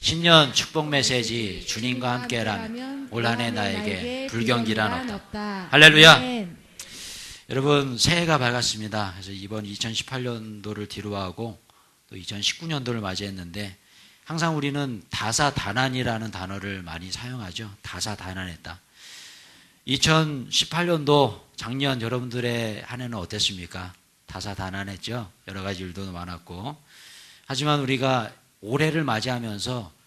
신년 축복 메시지 주님과 함께라면 올 한 해 나에게 불경기란 없다. 할렐루야. 아멘. 여러분 새해가 밝았습니다. 그래서 이번 2018년도를 뒤로하고 또 2019년도를 맞이했는데 항상 우리는 다사다난이라는 단어를 많이 사용하죠. 다사다난했다. 2018년도 작년 여러분들의 한 해는 어땠습니까? 다사다난했죠. 여러 가지 일도 많았고 하지만 우리가 올해를 맞이하면서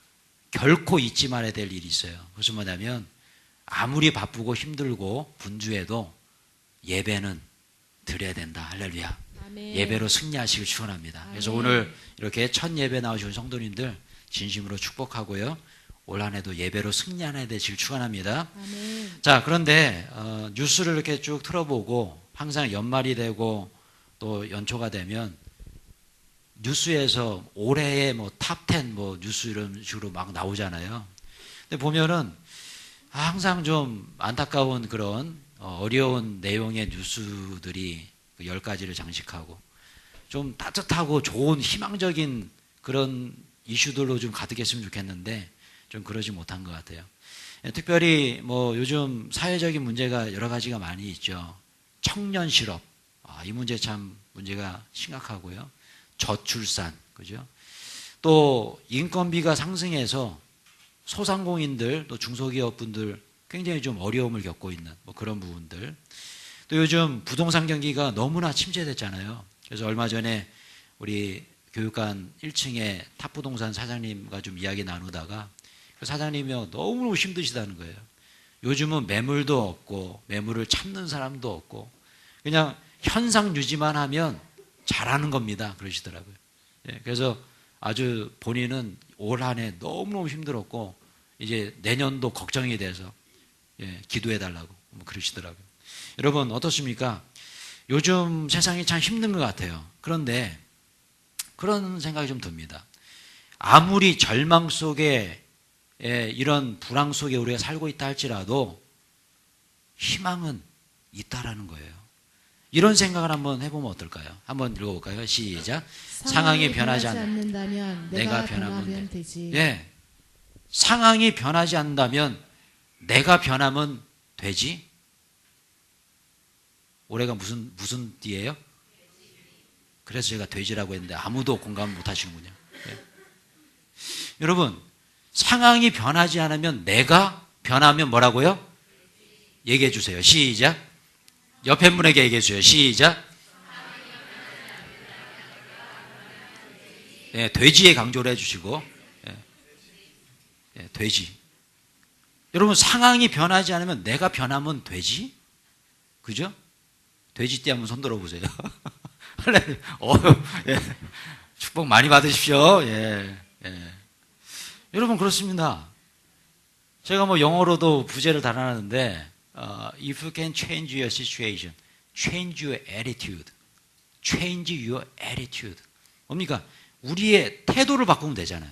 결코 잊지 말아야 될 일이 있어요. 그것은 뭐냐면 아무리 바쁘고 힘들고 분주해도 예배는 드려야 된다. 할렐루야. 아멘. 예배로 승리하시길 축원합니다. 그래서 오늘 이렇게 첫 예배 나오신 성도님들 진심으로 축복하고요. 올 한 해도 예배로 승리하는 해 되시길 축원합니다. 아멘. 자, 그런데 뉴스를 이렇게 쭉 틀어보고 항상 연말이 되고 또 연초가 되면 뉴스에서 올해의 탑10 뉴스 이런 식으로 막 나오잖아요. 근데 보면은 항상 좀 안타까운 그런 어려운 내용의 뉴스들이 10가지를 장식하고 좀 따뜻하고 좋은 희망적인 그런 이슈들로 좀 가득했으면 좋겠는데 좀 그러지 못한 것 같아요. 특별히 요즘 사회적인 문제가 여러 가지가 많이 있죠. 청년 실업, 이 문제 참 문제가 심각하고요. 저출산, 그죠? 또 인건비가 상승해서 소상공인들 또 중소기업분들 굉장히 좀 어려움을 겪고 있는 그런 부분들. 또 요즘 부동산 경기가 너무나 침체됐잖아요. 그래서 얼마 전에 우리 교육관 1층에 탑부동산 사장님과 좀 이야기 나누다가 그 사장님이 너무 힘드시다는 거예요. 요즘은 매물도 없고 매물을 찾는 사람도 없고 그냥 현상 유지만 하면 잘하는 겁니다. 그러시더라고요. 그래서 아주 본인은 올 한 해 너무너무 힘들었고 이제 내년도 걱정이 돼서 기도해 달라고 그러시더라고요. 여러분 어떻습니까? 요즘 세상이 참 힘든 것 같아요. 그런데 그런 생각이 좀 듭니다. 아무리 절망 속에 이런 불황 속에 우리가 살고 있다 할지라도 희망은 있다라는 거예요. 이런 생각을 한번 해보면 어떨까요? 한번 읽어볼까요? 시작. 상황이 변하지 않는다면 내가 변하면 되지. 상황이 변하지 않는다면 내가 변하면 되지. 올해가 무슨 띠예요? 그래서 제가 돼지라고 했는데 아무도 공감 못 하시는군요. 여러분 상황이 변하지 않으면 내가 변하면 뭐라고요? 얘기해 주세요. 시작. 옆에 분에게 얘기해 주세요. 시작. 돼지에 강조를 해주시고 돼지. 여러분 상황이 변하지 않으면 내가 변하면 되지? 그죠? 돼지띠 한번 손 들어보세요. 축복 많이 받으십시오. 여러분 그렇습니다. 제가 영어로도 부제를 달아놨는데 if you can change your situation, change your attitude. change your attitude. 뭡니까? 우리의 태도를 바꾸면 되잖아요.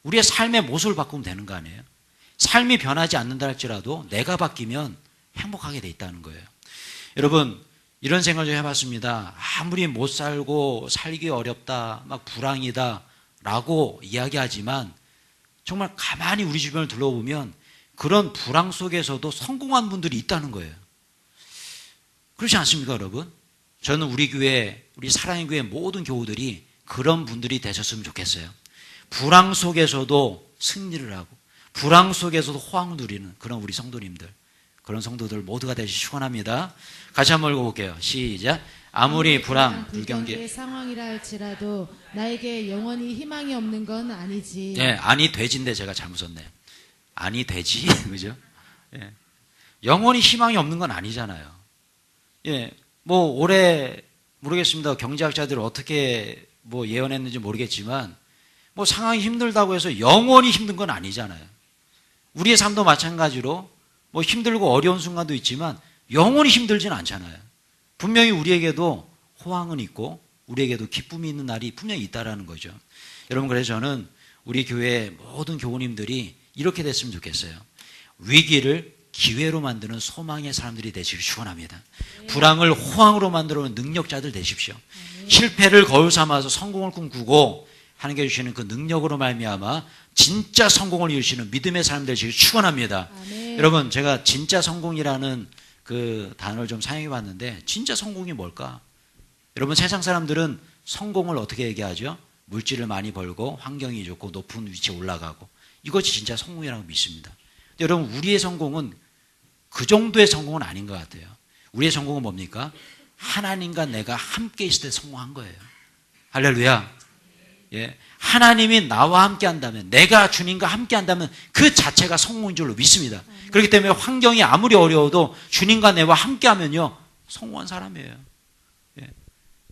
우리의 삶의 모습을 바꾸면 되는 거 아니에요? 삶이 변하지 않는다 할지라도 내가 바뀌면 행복하게 돼 있다는 거예요. 여러분 이런 생각을 좀 해봤습니다. 아무리 못 살고 살기 어렵다, 막 불황이다 라고 이야기하지만 정말 가만히 우리 주변을 둘러보면 그런 불황 속에서도 성공한 분들이 있다는 거예요. 그렇지 않습니까, 여러분? 저는 우리 교회, 우리 사랑의 교회 모든 교우들이 그런 분들이 되셨으면 좋겠어요. 불황 속에서도 승리를 하고 불황 속에서도 호황을 누리는 그런 우리 성도님들, 그런 성도들 모두가 되시기 축원합니다. 같이 한번 읽어볼게요. 시작. 아무리 불황, 불경기의 상황이라 할지라도 나에게 영원히 희망이 없는 건 아니지. 아니 돼지인데 제가 잘못 썼네요. 아니 되지, 그죠? 영원히 희망이 없는 건 아니잖아요. 올해 모르겠습니다. 경제학자들이 어떻게 예언했는지 모르겠지만 상황이 힘들다고 해서 영원히 힘든 건 아니잖아요. 우리의 삶도 마찬가지로 힘들고 어려운 순간도 있지만 영원히 힘들지는 않잖아요. 분명히 우리에게도 호황은 있고 우리에게도 기쁨이 있는 날이 분명히 있다라는 거죠. 여러분 그래서 저는 우리 교회 모든 교우님들이 이렇게 됐으면 좋겠어요. 위기를 기회로 만드는 소망의 사람들이 되시길 축원합니다. 불황을 호황으로 만들어오는 능력자들 되십시오. 실패를 거울 삼아서 성공을 꿈꾸고 하나님께 주시는 그 능력으로 말미암아 진짜 성공을 이루시는 믿음의 사람들 지금 축원합니다. 아멘. 여러분, 제가 진짜 성공이라는 그 단어를 좀 사용해 봤는데, 진짜 성공이 뭘까? 여러분, 세상 사람들은 성공을 어떻게 얘기하죠? 물질을 많이 벌고 환경이 좋고 높은 위치에 올라가고, 이것이 진짜 성공이라고 믿습니다. 근데 여러분, 우리의 성공은 그 정도의 성공은 아닌 것 같아요. 우리의 성공은 뭡니까? 하나님과 내가 함께 있을 때 성공한 거예요. 할렐루야. 예. 하나님이 나와 함께 한다면, 내가 주님과 함께 한다면 그 자체가 성공인 줄로 믿습니다. 그렇기 때문에 환경이 아무리 어려워도 주님과 내와 함께 하면요, 성공한 사람이에요. 예.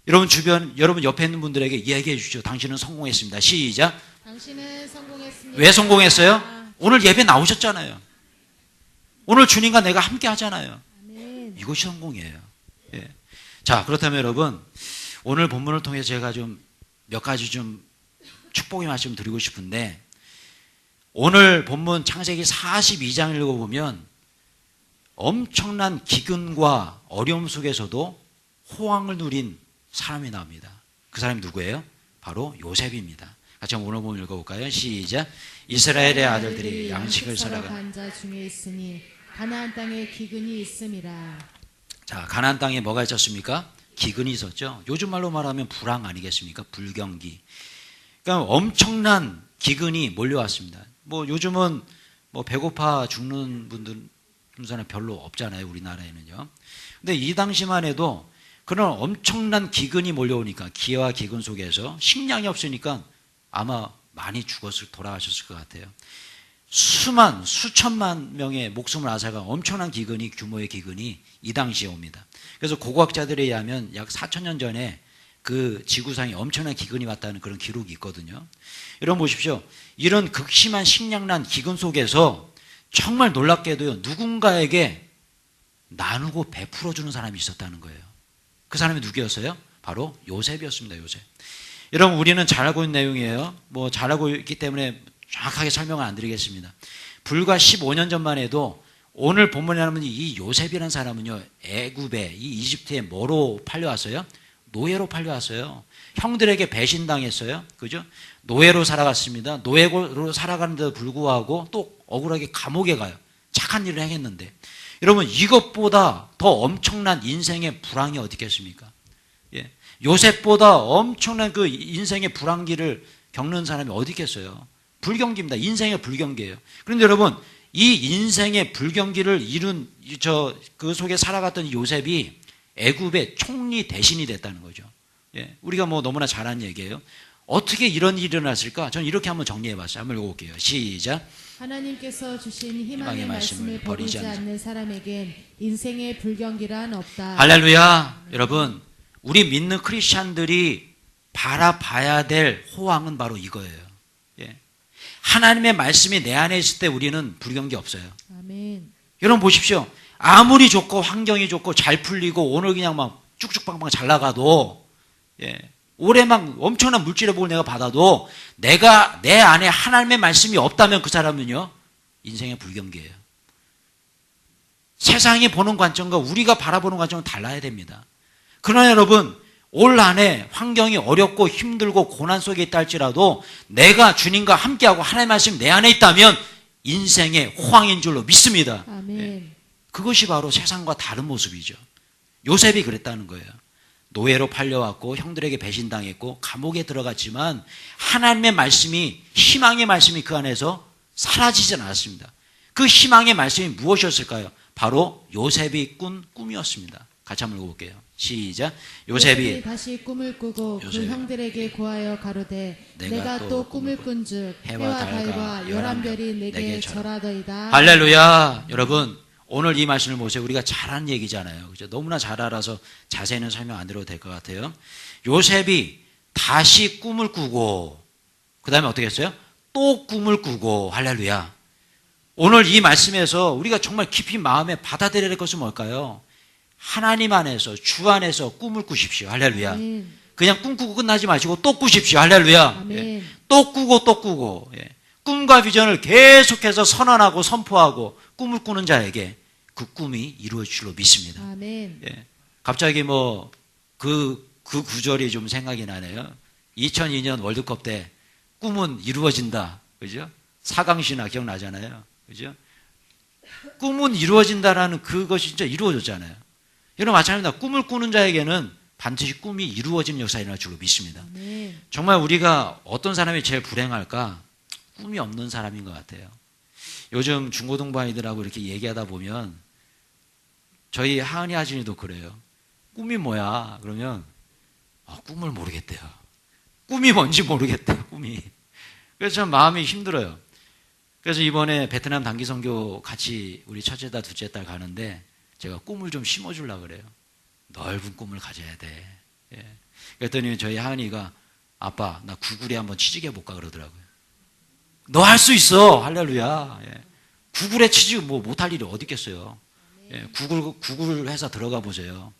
여러분 주변, 여러분 옆에 있는 분들에게 이야기해 주시죠. 당신은 성공했습니다. 시작. 당신은 성공했습니다. 왜 성공했어요? 오늘 예배 나오셨잖아요. 오늘 주님과 내가 함께 하잖아요. 아멘. 이것이 성공이에요. 예. 자, 그렇다면 여러분, 오늘 본문을 통해서 제가 좀 몇 가지 좀 축복의 말씀 드리고 싶은데, 오늘 본문 창세기 42장 읽어보면 엄청난 기근과 어려움 속에서도 호황을 누린 사람이 나옵니다. 그 사람이 누구예요? 바로 요셉입니다. 같이 오늘 본문 읽어볼까요? 시작. 이스라엘의 아들들이 양식을 사러 간 자 중에 있으니 가나안 땅에 기근이 있음이라. 자, 가나안 땅에 뭐가 있었습니까? 기근이 있었죠. 요즘 말로 말하면 불황 아니겠습니까? 불경기. 그러니까 엄청난 기근이 몰려왔습니다. 뭐 요즘은 뭐 배고파 죽는 분들은 별로 없잖아요, 우리나라에는요. 근데 이 당시만 해도 그런 엄청난 기근이 몰려오니까, 기와 기근 속에서 식량이 없으니까 아마 많이 돌아가셨을 것 같아요. 수천만 명의 목숨을 앗아간 엄청난 기근이, 규모의 기근이 이 당시에 옵니다. 그래서 고고학자들에 의하면 약 4,000년 전에 그 지구상에 엄청난 기근이 왔다는 그런 기록이 있거든요. 여러분 보십시오. 이런 극심한 식량난 기근 속에서 정말 놀랍게도요, 누군가에게 나누고 베풀어주는 사람이 있었다는 거예요. 그 사람이 누구였어요? 바로 요셉이었습니다. 요셉. 여러분, 우리는 잘 알고 있는 내용이에요. 뭐 잘 알고 있기 때문에 정확하게 설명을 안 드리겠습니다. 불과 15년 전만 해도 오늘 본문에 나오는 이 요셉이라는 사람은요, 애굽에, 이 이집트에 뭐로 팔려왔어요? 노예로 팔려왔어요. 형들에게 배신당했어요. 그죠? 노예로 살아갔습니다. 노예로 살아가는데도 불구하고 또 억울하게 감옥에 가요. 착한 일을 행했는데. 여러분, 이것보다 더 엄청난 인생의 불황이 어디 있겠습니까? 예. 요셉보다 엄청난 그 인생의 불황기를 겪는 사람이 어디 있겠어요? 불경기입니다. 인생의 불경기예요. 그런데 여러분, 이 인생의 불경기를 이룬 그 속에 살아갔던 요셉이 애굽의 총리 대신이 됐다는 거죠. 예, 우리가 뭐 너무나 잘 아는 얘기예요. 어떻게 이런 일이 일어났을까? 저는 이렇게 한번 정리해봤어요. 한번 읽어볼게요. 시작. 하나님께서 주신 희망의 말씀을 버리지 않는 사람에겐 인생의 불경기란 없다. 할렐루야. 여러분, 우리 믿는 크리스찬들이 바라봐야 될 호황은 바로 이거예요. 예. 하나님의 말씀이 내 안에 있을 때 우리는 불경기 없어요. 아멘. 여러분 보십시오. 아무리 좋고 환경이 좋고 잘 풀리고 오늘 그냥 막 쭉쭉빵빵 잘 나가도, 예, 올해 막 엄청난 물질의 복을 내가 받아도 내가 내 안에 하나님의 말씀이 없다면 그 사람은요, 인생의 불경기예요. 세상이 보는 관점과 우리가 바라보는 관점은 달라야 됩니다. 그러나 여러분, 올 한해 환경이 어렵고 힘들고 고난 속에 있다 할지라도 내가 주님과 함께하고 하나님의 말씀이 내 안에 있다면 인생의 호황인 줄로 믿습니다. 아멘. 예. 그것이 바로 세상과 다른 모습이죠. 요셉이 그랬다는 거예요. 노예로 팔려왔고 형들에게 배신당했고 감옥에 들어갔지만 하나님의 말씀이, 희망의 말씀이 그 안에서 사라지진 않았습니다. 그 희망의 말씀이 무엇이었을까요? 바로 요셉이 꾼 꿈이었습니다. 같이 한번 읽어볼게요. 시작. 요셉이 다시 꿈을 꾸고 요셉이 그 형들에게 고하여 가로되 내가 또 꿈을 꾼즉 해와 달과 열한 별이 내게 절하더이다. 할렐루야. 여러분, 오늘 이 말씀을 보세요. 우리가 잘 아는 얘기잖아요. 그죠? 너무나 잘 알아서 자세히는 설명 안 드려도 될 것 같아요. 요셉이 다시 꿈을 꾸고 그 다음에 어떻게 했어요? 또 꿈을 꾸고. 할렐루야. 오늘 이 말씀에서 우리가 정말 깊이 마음에 받아들여야 할 것은 뭘까요? 하나님 안에서, 주 안에서 꿈을 꾸십시오. 할렐루야. 아멘. 그냥 꿈꾸고 끝나지 마시고 또 꾸십시오. 할렐루야. 아멘. 예. 또 꾸고 또 꾸고. 예. 꿈과 비전을 계속해서 선언하고 선포하고 꿈을 꾸는 자에게 그 꿈이 이루어질 줄로 믿습니다. 아멘. 예. 갑자기 뭐 그 구절이 좀 생각이 나네요. 2002년 월드컵 때 꿈은 이루어진다. 그죠? 사강신화 기억나잖아요. 그죠? 꿈은 이루어진다라는 그것이 진짜 이루어졌잖아요. 여러분 마찬가지입니다. 꿈을 꾸는 자에게는 반드시 꿈이 이루어지는 역사가 일어날 줄로 믿습니다. 네. 정말 우리가 어떤 사람이 제일 불행할까? 꿈이 없는 사람인 것 같아요. 요즘 중고등부 아이들하고 이렇게 얘기하다 보면 저희 하은이 아진이도 그래요. 꿈이 뭐야? 그러면 꿈을 모르겠대요. 꿈이 뭔지 모르겠대요. 꿈이. 그래서 참 마음이 힘들어요. 그래서 이번에 베트남 단기 선교 같이 우리 첫째 딸, 둘째 딸 가는데 제가 꿈을 좀 심어주려고 그래요. 넓은 꿈을 가져야 돼. 예. 그랬더니 저희 하은이가 아빠 나 구글에 한번 취직해볼까 그러더라고요. 너 할 수 있어. 할렐루야. 예. 구글에 취직 뭐 못할 일이 어디 있겠어요. 예. 구글 회사 들어가 보세요.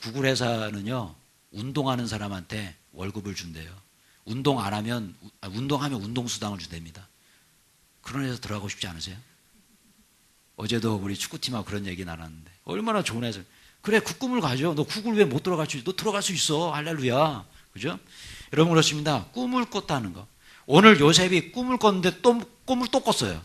구글 회사는요 운동하는 사람한테 월급을 준대요. 운동하면 운동수당을 준답니다. 그런 회사 들어가고 싶지 않으세요? 어제도 우리 축구팀하고 그런 얘기 나눴는데 얼마나 좋은 회사. 그래 그 꿈을 가져. 너 구글 왜 못 들어갈 수 있어? 너 들어갈 수 있어. 할렐루야. 그죠? 여러분 그렇습니다. 꿈을 꿨다는 거. 오늘 요셉이 꿈을 꿨는데 또 꿈을 또 꿨어요.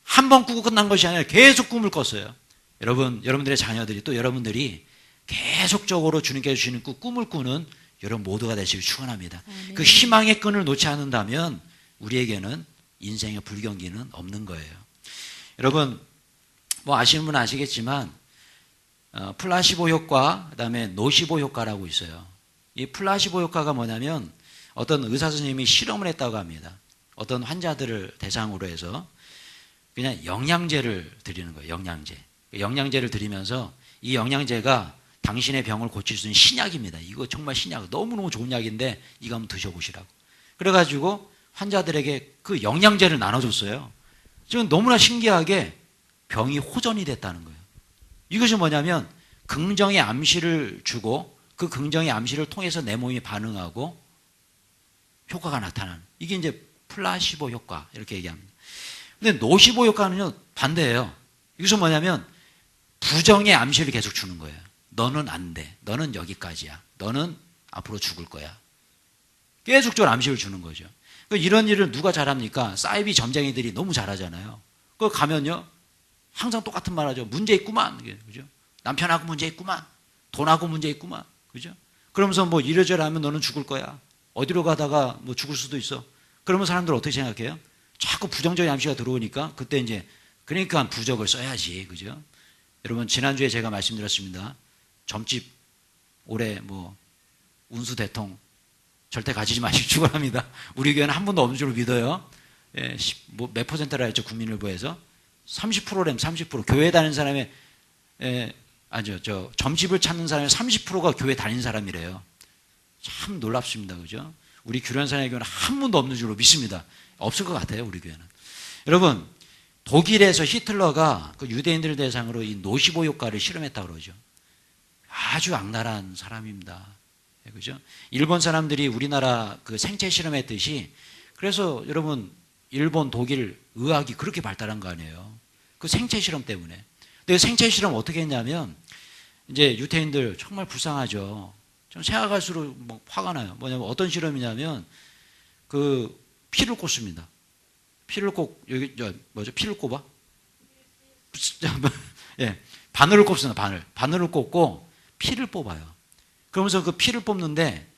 한 번 꾸고 끝난 것이 아니라 계속 꿈을 꿨어요. 여러분들의 자녀들이 또 여러분들이 계속적으로 주님께서 주시는 그 꿈을 꾸는 여러분 모두가 되시길 축원합니다. 그 희망의 끈을 놓지 않는다면 우리에게는 인생의 불경기는 없는 거예요. 여러분 뭐 아시는 분은 아시겠지만 플라시보 효과 그다음에 노시보 효과라고 있어요. 이 플라시보 효과가 뭐냐면 어떤 의사 선생님이 실험을 했다고 합니다. 어떤 환자들을 대상으로 해서 그냥 영양제를 드리는 거예요. 영양제를 드리면서 이 영양제가 당신의 병을 고칠 수 있는 신약입니다. 이거 정말 신약, 너무너무 좋은 약인데 이거 한번 드셔보시라고. 그래가지고 환자들에게 그 영양제를 나눠줬어요. 지금 너무나 신기하게 병이 호전이 됐다는 거예요. 이것이 뭐냐면 긍정의 암시를 주고 그 긍정의 암시를 통해서 내 몸이 반응하고 효과가 나타나는, 이게 이제 플라시보 효과 이렇게 얘기합니다. 근데 노시보 효과는요 반대예요. 이것은 뭐냐면 부정의 암시를 계속 주는 거예요. 너는 안 돼. 너는 여기까지야. 너는 앞으로 죽을 거야. 계속적으로 암시를 주는 거죠. 이런 일을 누가 잘합니까? 사이비 점쟁이들이 너무 잘하잖아요. 그거 가면요 항상 똑같은 말 하죠. 문제 있구만. 그죠? 남편하고 문제 있구만. 돈하고 문제 있구만. 그죠? 그러면서 뭐 이래저래 하면 너는 죽을 거야. 어디로 가다가 뭐 죽을 수도 있어. 그러면 사람들 어떻게 생각해요? 자꾸 부정적인 암시가 들어오니까 그때 이제 그러니까 부적을 써야지. 그죠? 여러분 지난주에 제가 말씀드렸습니다. 점집 올해 뭐 운수 대통 절대 가지지 마시기 축원합니다. 우리 교회는 한 번도 없는 줄 믿어요. 예, 뭐 몇 퍼센트라 했죠 국민일보에서 30%램 30%. 교회 다니는 사람의 점집을 찾는 사람의 30%가 교회 다니는 사람이래요. 참 놀랍습니다. 그죠? 우리 규련산의 교회는 한 번도 없는 줄로 믿습니다. 없을 것 같아요. 우리 교회는. 여러분 독일에서 히틀러가 그 유대인들을 대상으로 이 노시보 효과를 실험했다고 그러죠. 아주 악랄한 사람입니다. 그죠? 일본 사람들이 우리나라 그 생체 실험했듯이, 그래서 여러분 일본, 독일 의학이 그렇게 발달한 거 아니에요. 그 생체 실험 때문에. 근데 생체 실험 어떻게 했냐면 이제 유태인들 정말 불쌍하죠. 좀 생각할수록 뭐 화가 나요. 뭐냐면 어떤 실험이냐면 그 피를 꽂습니다. 피를 피를 꼽아? 예, 바늘을 꼽습니다. 바늘을 꼽고 피를 뽑아요. 그러면서 그 피를 뽑는데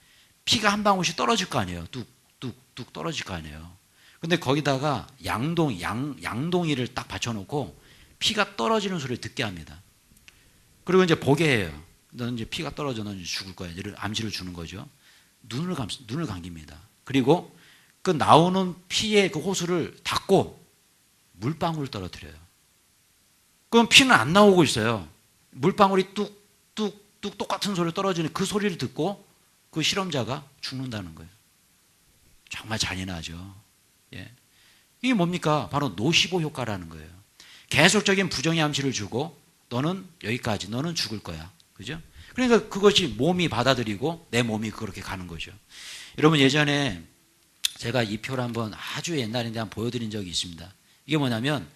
피가 한 방울씩 떨어질 거 아니에요. 뚝뚝뚝 떨어질 거 아니에요. 근데 거기다가 양동이를 딱 받쳐놓고 피가 떨어지는 소리를 듣게 합니다. 그리고 이제 보게 해요. 너는 이제 피가 떨어져, 너는 죽을 거야. 이런 암시를 주는 거죠. 눈을 감깁니다. 그리고 그 나오는 피의 그 호수를 닫고 물방울을 떨어뜨려요. 그럼 피는 안 나오고 있어요. 물방울이 뚝뚝뚝 똑같은 소리를 떨어지는 그 소리를 듣고 그 실험자가 죽는다는 거예요. 정말 잔인하죠. 예. 이게 뭡니까? 바로 노시보 효과라는 거예요. 계속적인 부정의 암시를 주고 너는 여기까지, 너는 죽을 거야. 그죠? 그러니까 그것이 몸이 받아들이고 내 몸이 그렇게 가는 거죠. 여러분 예전에 제가 이 표를 한번 아주 옛날인데 한번 보여드린 적이 있습니다. 이게 뭐냐면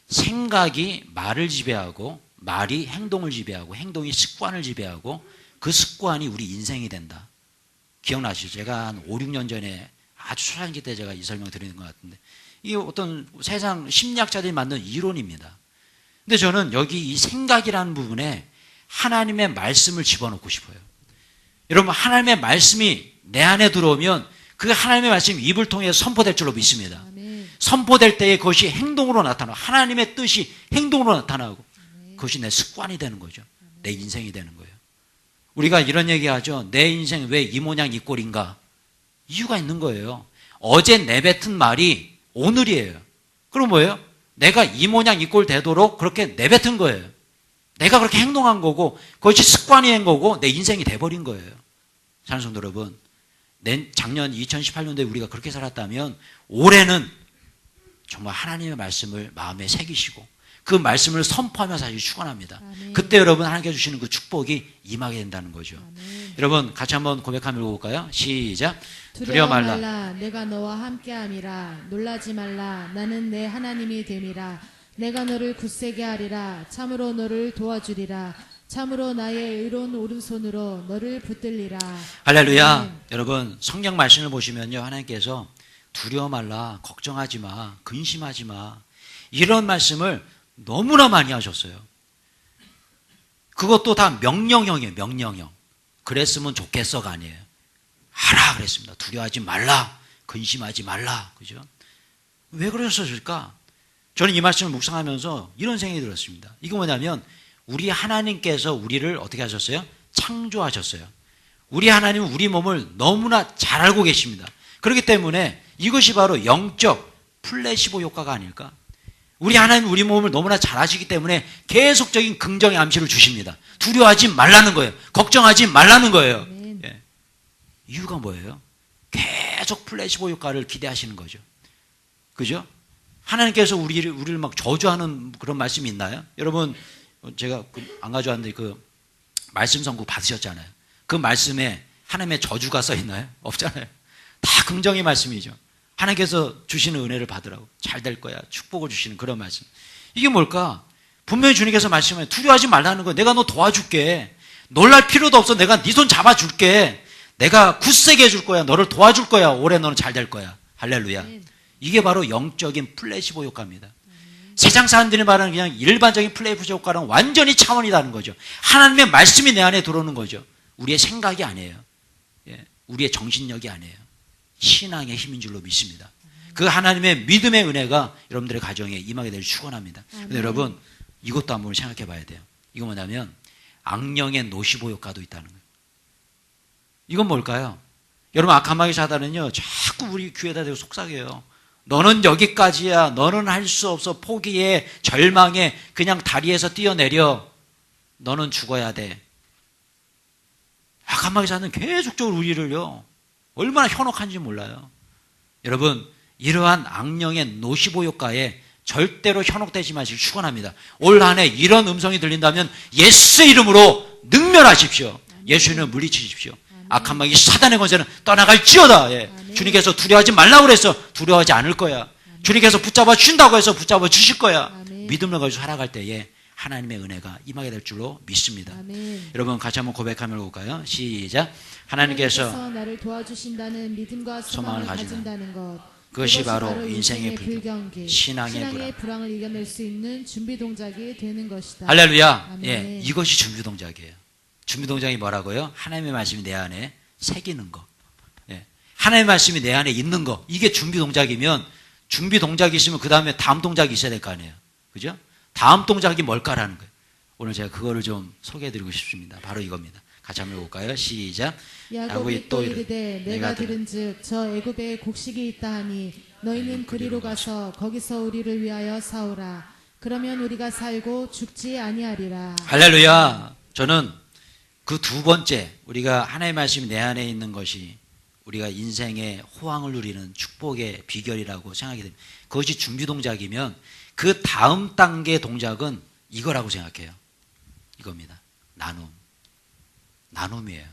생각이 말을 지배하고 말이 행동을 지배하고 행동이 습관을 지배하고 그 습관이 우리 인생이 된다. 기억나시죠? 제가 한 5, 6년 전에 아주 초창기 때 제가 이 설명 드리는 것 같은데 이게 어떤 세상 심리학자들이 만든 이론입니다. 근데 저는 여기 이 생각이라는 부분에 하나님의 말씀을 집어넣고 싶어요. 여러분, 하나님의 말씀이 내 안에 들어오면 그 하나님의 말씀이 입을 통해 선포될 줄로 믿습니다. 아멘. 선포될 때에 그것이 행동으로 나타나고 하나님의 뜻이 행동으로 나타나고 그것이 내 습관이 되는 거죠. 내 인생이 되는 거예요. 우리가 이런 얘기하죠. 내 인생 왜 이 모양 이 꼴인가? 이유가 있는 거예요. 어제 내뱉은 말이 오늘이에요. 그럼 뭐예요? 내가 이 모양 이 꼴 되도록 그렇게 내뱉은 거예요. 내가 그렇게 행동한 거고 그것이 습관이 된 거고 내 인생이 돼버린 거예요. 사랑하는 성도 여러분, 작년 2018년도에 우리가 그렇게 살았다면 올해는 정말 하나님의 말씀을 마음에 새기시고 그 말씀을 선포하며 사실 축원합니다. 그때 여러분 하나님께 주시는 그 축복이 임하게 된다는 거죠. 아멘. 여러분 같이 한번 고백 한번 읽어볼까요? 시작. 두려워 말라. 내가 너와 함께함이라. 놀라지 말라. 나는 내 하나님이 됨이라. 내가 너를 굳세게 하리라. 참으로 너를 도와주리라. 참으로 나의 의로운 오른손으로 너를 붙들리라. 할렐루야. 아멘. 여러분 성경 말씀을 보시면요, 하나님께서 두려워 말라, 걱정하지 마, 근심하지 마, 이런 말씀을 너무나 많이 하셨어요. 그것도 다 명령형이에요. 명령형. 그랬으면 좋겠어가 아니에요. 하라 그랬습니다. 두려워하지 말라, 근심하지 말라. 그죠? 왜 그러셨을까? 저는 이 말씀을 묵상하면서 이런 생각이 들었습니다. 이거 뭐냐면 우리 하나님께서 우리를 어떻게 하셨어요? 창조하셨어요. 우리 하나님은 우리 몸을 너무나 잘 알고 계십니다. 그렇기 때문에 이것이 바로 영적 플래시보 효과가 아닐까? 우리 하나님 우리 몸을 너무나 잘 아시기 때문에 계속적인 긍정의 암시를 주십니다. 두려워하지 말라는 거예요. 걱정하지 말라는 거예요. 예. 이유가 뭐예요? 계속 플래시보 효과를 기대하시는 거죠. 그죠? 하나님께서 우리를 막 저주하는 그런 말씀이 있나요? 여러분, 제가 안 가져왔는데 그 말씀 선고 받으셨잖아요. 그 말씀에 하나님의 저주가 써 있나요? 없잖아요. 다 긍정의 말씀이죠. 하나님께서 주시는 은혜를 받으라고, 잘 될 거야, 축복을 주시는 그런 말씀. 이게 뭘까? 분명히 주님께서 말씀하세요. 두려워하지 말라는 거예요. 내가 너 도와줄게. 놀랄 필요도 없어. 내가 네 손 잡아줄게. 내가 굳세게 해줄 거야. 너를 도와줄 거야. 올해 너는 잘 될 거야. 할렐루야. 이게 바로 영적인 플래시보 효과입니다. 세상 사람들이 말하는 그냥 일반적인 플래시보 효과랑 완전히 차원이 다른 거죠. 하나님의 말씀이 내 안에 들어오는 거죠. 우리의 생각이 아니에요. 예, 우리의 정신력이 아니에요. 신앙의 힘인 줄로 믿습니다. 그 하나님의 믿음의 은혜가 여러분들의 가정에 임하게 되길 축원합니다. 근데 여러분 이것도 한번 생각해 봐야 돼요. 이거 뭐냐면 악령의 노시보 효과도 있다는 거예요. 이건 뭘까요? 여러분 악한 사단은요 자꾸 우리 귀에다 대고 속삭여요. 너는 여기까지야. 너는 할 수 없어. 포기해. 절망해. 그냥 다리에서 뛰어내려. 너는 죽어야 돼. 악한 사단은 계속적으로 우리를요 얼마나 현혹한지 몰라요. 여러분 이러한 악령의 노시보 효과에 절대로 현혹되지 마시길 축원합니다. 올 한 해 이런 음성이 들린다면 예수의 이름으로 능멸하십시오. 예수의 이름으로 물리치십시오. 악한 마귀 사단의 권세는 떠나갈지어다. 예. 주님께서 두려워하지 말라고 그래서 두려워하지 않을 거야. 주님께서 붙잡아 주신다고 해서 붙잡아 주실 거야. 믿음을 가지고 살아갈 때에 하나님의 은혜가 임하게 될 줄로 믿습니다. 아멘. 여러분 같이 한번 고백하며 볼까요? 시작. 하나님께서 나를 도와주신다는 믿음과 소망을 가진다는 것, 그것이 바로 인생의 불경기, 신앙의 불안을 이겨낼 수 있는 준비 동작이 되는 것이다. 할렐루야. 아멘. 예, 이것이 준비 동작이에요. 준비 동작이 뭐라고요? 하나님의 말씀이 내 안에 새기는 거. 예, 하나님의 말씀이 내 안에 있는 거. 이게 준비 동작이면 준비 동작이 있으면 그 다음에 다음 동작이 있어야 될 거 아니에요. 그죠? 다음 동작이 뭘까라는 거예요. 오늘 제가 그거를 좀 소개해드리고 싶습니다. 바로 이겁니다. 같이 한번 해볼까요? 시작. 야곱이 또 이르되 내가 들은즉 저 애굽에 곡식이 있다 하니 너희는 그리로 가서 거기서 우리를 위하여 사오라. 그러면 우리가 살고 죽지 아니하리라. 할렐루야. 저는 그 두 번째 우리가 하나님의 말씀이 내 안에 있는 것이 우리가 인생의 호황을 누리는 축복의 비결이라고 생각이 됩니다. 그것이 준비 동작이면 그 다음 단계 동작은 이거라고 생각해요. 이겁니다. 나눔이에요.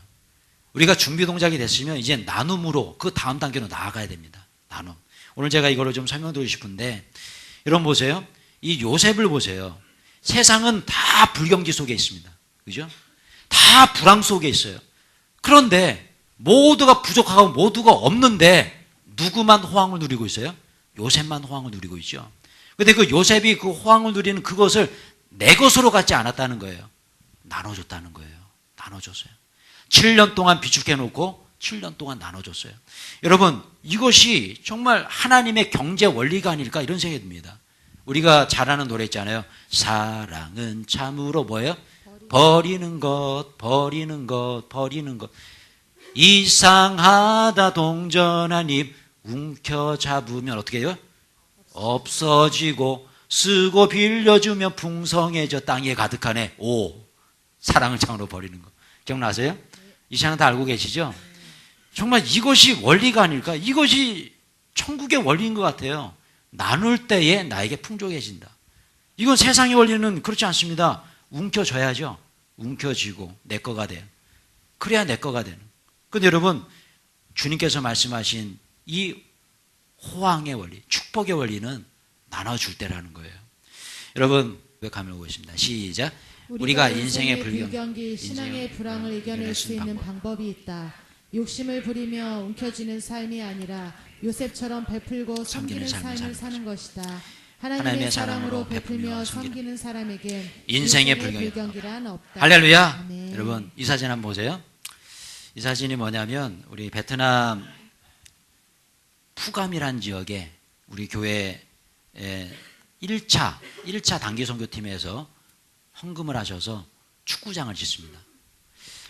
우리가 준비 동작이 됐으면 이제 나눔으로 그 다음 단계로 나아가야 됩니다. 나눔. 오늘 제가 이거를 좀 설명드리고 싶은데 여러분 보세요. 이 요셉을 보세요. 세상은 다 불경기 속에 있습니다. 그죠? 다 불황 속에 있어요. 그런데 모두가 부족하고 모두가 없는데 누구만 호황을 누리고 있어요? 요셉만 호황을 누리고 있죠. 근데 그 요셉이 그 호황을 누리는 그것을 내 것으로 갖지 않았다는 거예요. 나눠줬다는 거예요. 나눠줬어요. 7년 동안 비축해 놓고 7년 동안 나눠줬어요. 여러분, 이것이 정말 하나님의 경제 원리가 아닐까 이런 생각이 듭니다. 우리가 잘 아는 노래 있잖아요. 사랑은 참으로 뭐예요? 버리는 것, 버리는 것, 버리는 것. 이상하다 동전한 입 움켜잡으면 어떻게 해요? 없어지고 쓰고 빌려주면 풍성해져 땅에 가득하네. 오, 사랑을 참으로 버리는 것. 기억나세요? 이 시간 다 알고 계시죠? 정말 이것이 원리가 아닐까? 이것이 천국의 원리인 것 같아요. 나눌 때에 나에게 풍족해진다. 이건 세상의 원리는 그렇지 않습니다. 움켜줘야죠. 움켜쥐고 내 거가 돼요. 그래야 내 거가 되는. 그런데 여러분, 주님께서 말씀하신 이 호황의 원리, 축복의 원리는 나눠줄 때라는 거예요. 여러분, 가면 오겠습니다. 시작. 우리가 인생의 불경기, 신앙의 불황을 이겨낼 수 있는 방법이 있다. 욕심을 부리며 움켜쥐는 삶이 아니라 요셉처럼 베풀고 섬기는 삶을 사는 것이다. 하나님의 사랑으로 베풀며 섬기는 사람에게 인생의 불경기란 없다. 할렐루야. 아멘. 여러분, 이 사진 한번 보세요. 이 사진이 뭐냐면 우리 베트남 푸감이라는 지역에 우리 교회 1차 단기 선교팀에서 헌금을 하셔서 축구장을 짓습니다.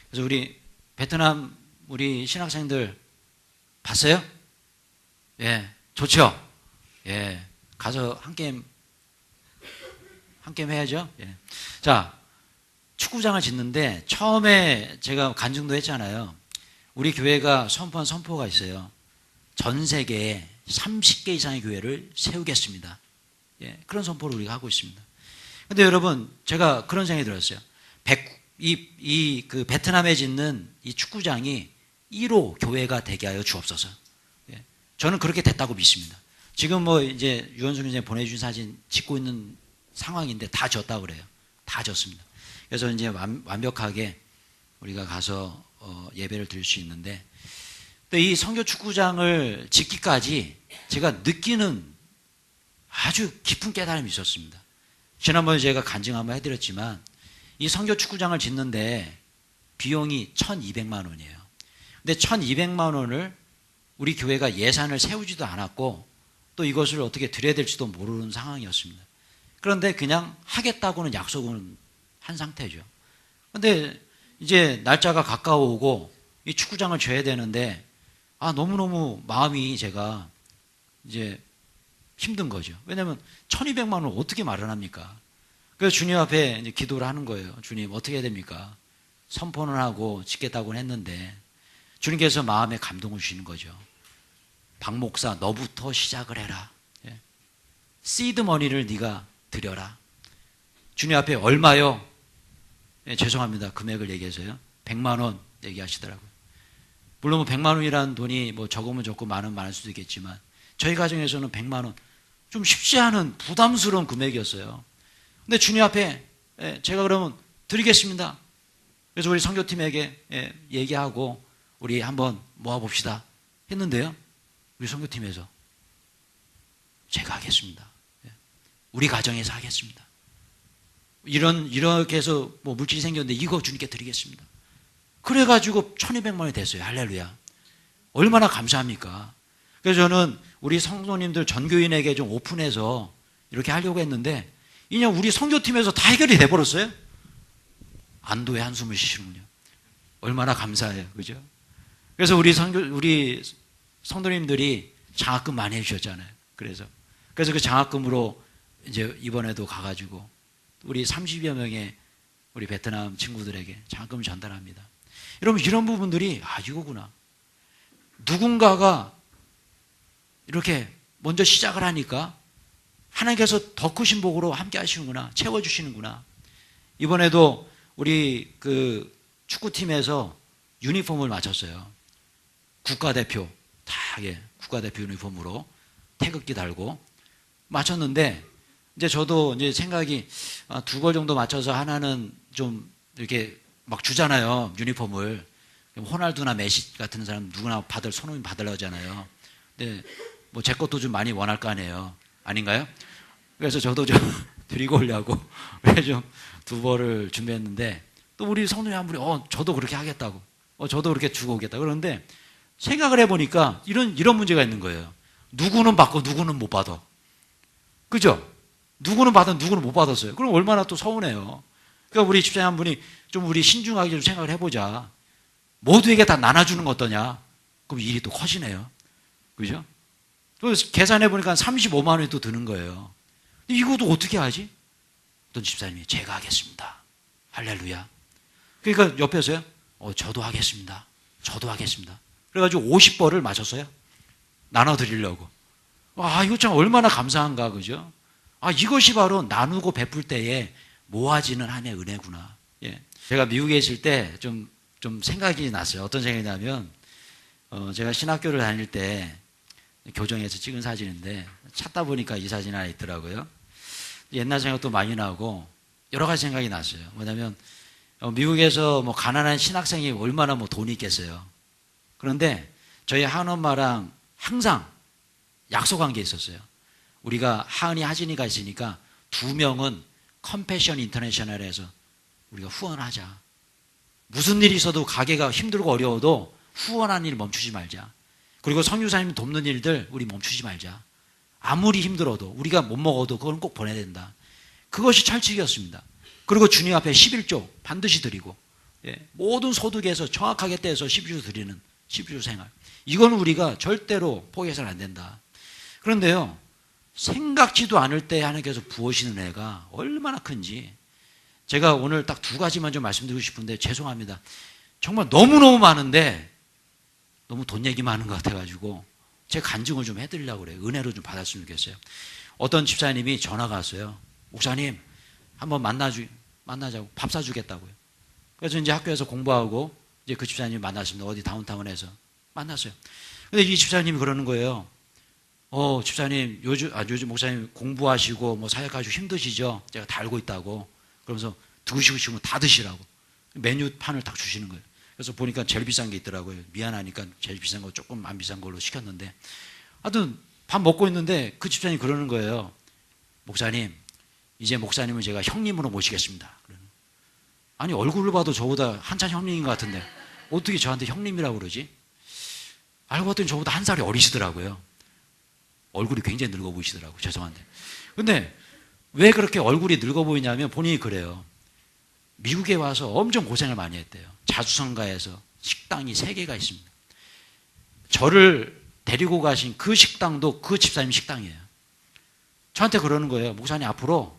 그래서 우리 베트남 우리 신학생들 봤어요? 예, 좋죠? 예, 가서 한 게임 해야죠? 예. 자, 축구장을 짓는데 처음에 제가 간증도 했잖아요. 우리 교회가 선포한 선포가 있어요. 전 세계에 30개 이상의 교회를 세우겠습니다. 예, 그런 선포를 우리가 하고 있습니다. 근데 여러분, 제가 그런 생각이 들었어요. 그 베트남에 짓는 이 축구장이 1호 교회가 되게 하여 주옵소서. 예, 저는 그렇게 됐다고 믿습니다. 지금 뭐 이제 유원숙 선생님 보내주신 사진 짓고 있는 상황인데 다 졌다고 그래요. 다 졌습니다. 그래서 이제 완벽하게 우리가 가서 예배를 드릴 수 있는데, 또 이 선교 축구장을 짓기까지 제가 느끼는 아주 깊은 깨달음이 있었습니다. 지난번에 제가 간증 한번 해드렸지만 이 선교 축구장을 짓는데 비용이 1,200만 원이에요. 근데 1,200만 원을 우리 교회가 예산을 세우지도 않았고 또 이것을 어떻게 드려야 될지도 모르는 상황이었습니다. 그런데 그냥 하겠다고는 약속은 한 상태죠. 근데 이제 날짜가 가까워오고 이 축구장을 줘야 되는데 너무너무 마음이 제가 이제 힘든 거죠. 왜냐하면 1,200만 원을 어떻게 마련합니까? 그래서 주님 앞에 이제 기도를 하는 거예요. 주님, 어떻게 해야 됩니까? 선포는 하고 짓겠다고는 했는데 주님께서 마음에 감동을 주시는 거죠. 박 목사, 너부터 시작을 해라. 예. 시드 머니를 네가 드려라. 주님 앞에 얼마요? 예, 죄송합니다. 금액을 얘기해서요. 100만 원 얘기하시더라고요. 물론 100만 원이라는 돈이 뭐 적으면 적고 많으면 많을 수도 있겠지만 저희 가정에서는 100만 원 좀 쉽지 않은 부담스러운 금액이었어요. 근데 주님 앞에 제가 그러면 드리겠습니다. 그래서 우리 선교팀에게 얘기하고 우리 한번 모아봅시다 했는데요. 우리 선교팀에서 제가 하겠습니다. 우리 가정에서 하겠습니다. 이렇게 해서 뭐 물질이 생겼는데 이거 주님께 드리겠습니다. 그래가지고 1,200만 원이 됐어요. 할렐루야. 얼마나 감사합니까? 그래서 저는 우리 성도님들 전교인에게 좀 오픈해서 이렇게 하려고 했는데 그냥 우리 선교팀에서 다 해결이 돼버렸어요. 안도의 한숨을 쉬시는군요. 얼마나 감사해요. 그죠? 그래서 우리 성도님들이 장학금 많이 해주셨잖아요. 그래서 그 장학금으로 이제 이번에도 가가지고 우리 30여 명의 우리 베트남 친구들에게 장학금을 전달합니다. 여러분, 이런 부분들이 이거구나. 누군가가 이렇게 먼저 시작을 하니까 하나님께서 더 크신 복으로 함께 하시는구나. 채워주시는구나. 이번에도 우리 그 축구팀에서 유니폼을 맞췄어요. 국가대표, 국가대표 유니폼으로 태극기 달고 맞췄는데 이제 저도 이제 생각이 2벌 정도 맞춰서 하나는 좀 이렇게 막 주잖아요. 유니폼을. 호날두나 메시 같은 사람 누구나 손흥민 받으려고 하잖아요. 네, 뭐 제 것도 좀 많이 원할 거 아니에요. 아닌가요? 그래서 저도 좀 드리고 오려고 좀 두벌을 준비했는데 또 우리 성도님 한 분이 저도 그렇게 하겠다고 저도 그렇게 주고 오겠다 그러는데 생각을 해보니까 이런 문제가 있는 거예요. 누구는 받고 누구는 못 받아. 그죠? 누구는 받아 누구는 못 받았어요. 그럼 얼마나 또 서운해요. 그러니까 우리 집사님 한 분이 좀 우리 신중하게 좀 생각을 해보자. 모두에게 다 나눠주는 거 어떠냐? 그럼 일이 또 커지네요. 그죠? 그래서 계산해보니까 35만 원이 또 드는 거예요. 이것도 어떻게 하지? 어떤 집사님이 제가 하겠습니다. 할렐루야. 그러니까 옆에서요. 저도 하겠습니다. 저도 하겠습니다. 그래가지고 50벌을 맞췄어요. 나눠드리려고. 이거 참 얼마나 감사한가, 그죠? 이것이 바로 나누고 베풀 때에 모아지는 하나의 은혜구나. 예. 제가 미국에 있을 때 좀 생각이 났어요. 어떤 생각이 나면, 제가 신학교를 다닐 때 교정에서 찍은 사진인데 찾다 보니까 이 사진 하나 있더라고요. 옛날 생각도 많이 나고 여러 가지 생각이 났어요. 뭐냐면, 미국에서 뭐 가난한 신학생이 얼마나 뭐 돈이 있겠어요. 그런데 저희 하은엄마랑 항상 약속한 게 있었어요. 우리가 하은이 하진이가 있으니까 2명은 컴패션 인터내셔널에서 우리가 후원하자. 무슨 일이 있어도 가게가 힘들고 어려워도 후원하는 일 멈추지 말자. 그리고 성유사님 돕는 일들 우리 멈추지 말자. 아무리 힘들어도 우리가 못 먹어도 그건 꼭 보내야 된다. 그것이 철칙이었습니다. 그리고 주님 앞에 11조 반드시 드리고 모든 소득에서 정확하게 떼서 11조 드리는 11조 생활. 이건 우리가 절대로 포기해서는 안 된다. 그런데요. 생각지도 않을 때 하나님께서 부으시는 애가 얼마나 큰지 제가 오늘 딱 2가지만 좀 말씀드리고 싶은데 죄송합니다. 정말 너무너무 많은데 너무 돈 얘기 많은 것 같아가지고 제 간증을 좀 해드리려고 그래요. 은혜로 좀 받았으면 좋겠어요. 어떤 집사님이 전화가 왔어요. 목사님 한번 만나자고 밥 사주겠다고요. 그래서 이제 학교에서 공부하고 이제 그 집사님 만났습니다. 어디 다운타운에서 만났어요. 근데 이 집사님이 그러는 거예요. 집사님 요즘 목사님 공부하시고 뭐 사역하시고 힘드시죠? 제가 다 알고 있다고. 그러면서 드시고 싶으면 다 드시라고 메뉴판을 딱 주시는 거예요. 그래서 보니까 제일 비싼 게 있더라고요. 미안하니까 제일 비싼 거 조금 안 비싼 걸로 시켰는데 하여튼 밥 먹고 있는데 그 집사님이 그러는 거예요. 목사님 이제 목사님을 제가 형님으로 모시겠습니다. 아니 얼굴을 봐도 저보다 한참 형님인 것 같은데 어떻게 저한테 형님이라고 그러지? 알고 봤더니 저보다 한 살이 어리시더라고요. 얼굴이 굉장히 늙어 보이시더라고요. 죄송한데. 근데 왜 그렇게 얼굴이 늙어 보이냐면 본인이 그래요. 미국에 와서 엄청 고생을 많이 했대요. 자주성가에서 식당이 3개가 있습니다. 저를 데리고 가신 그 식당도 그 집사님 식당이에요. 저한테 그러는 거예요. 목사님 앞으로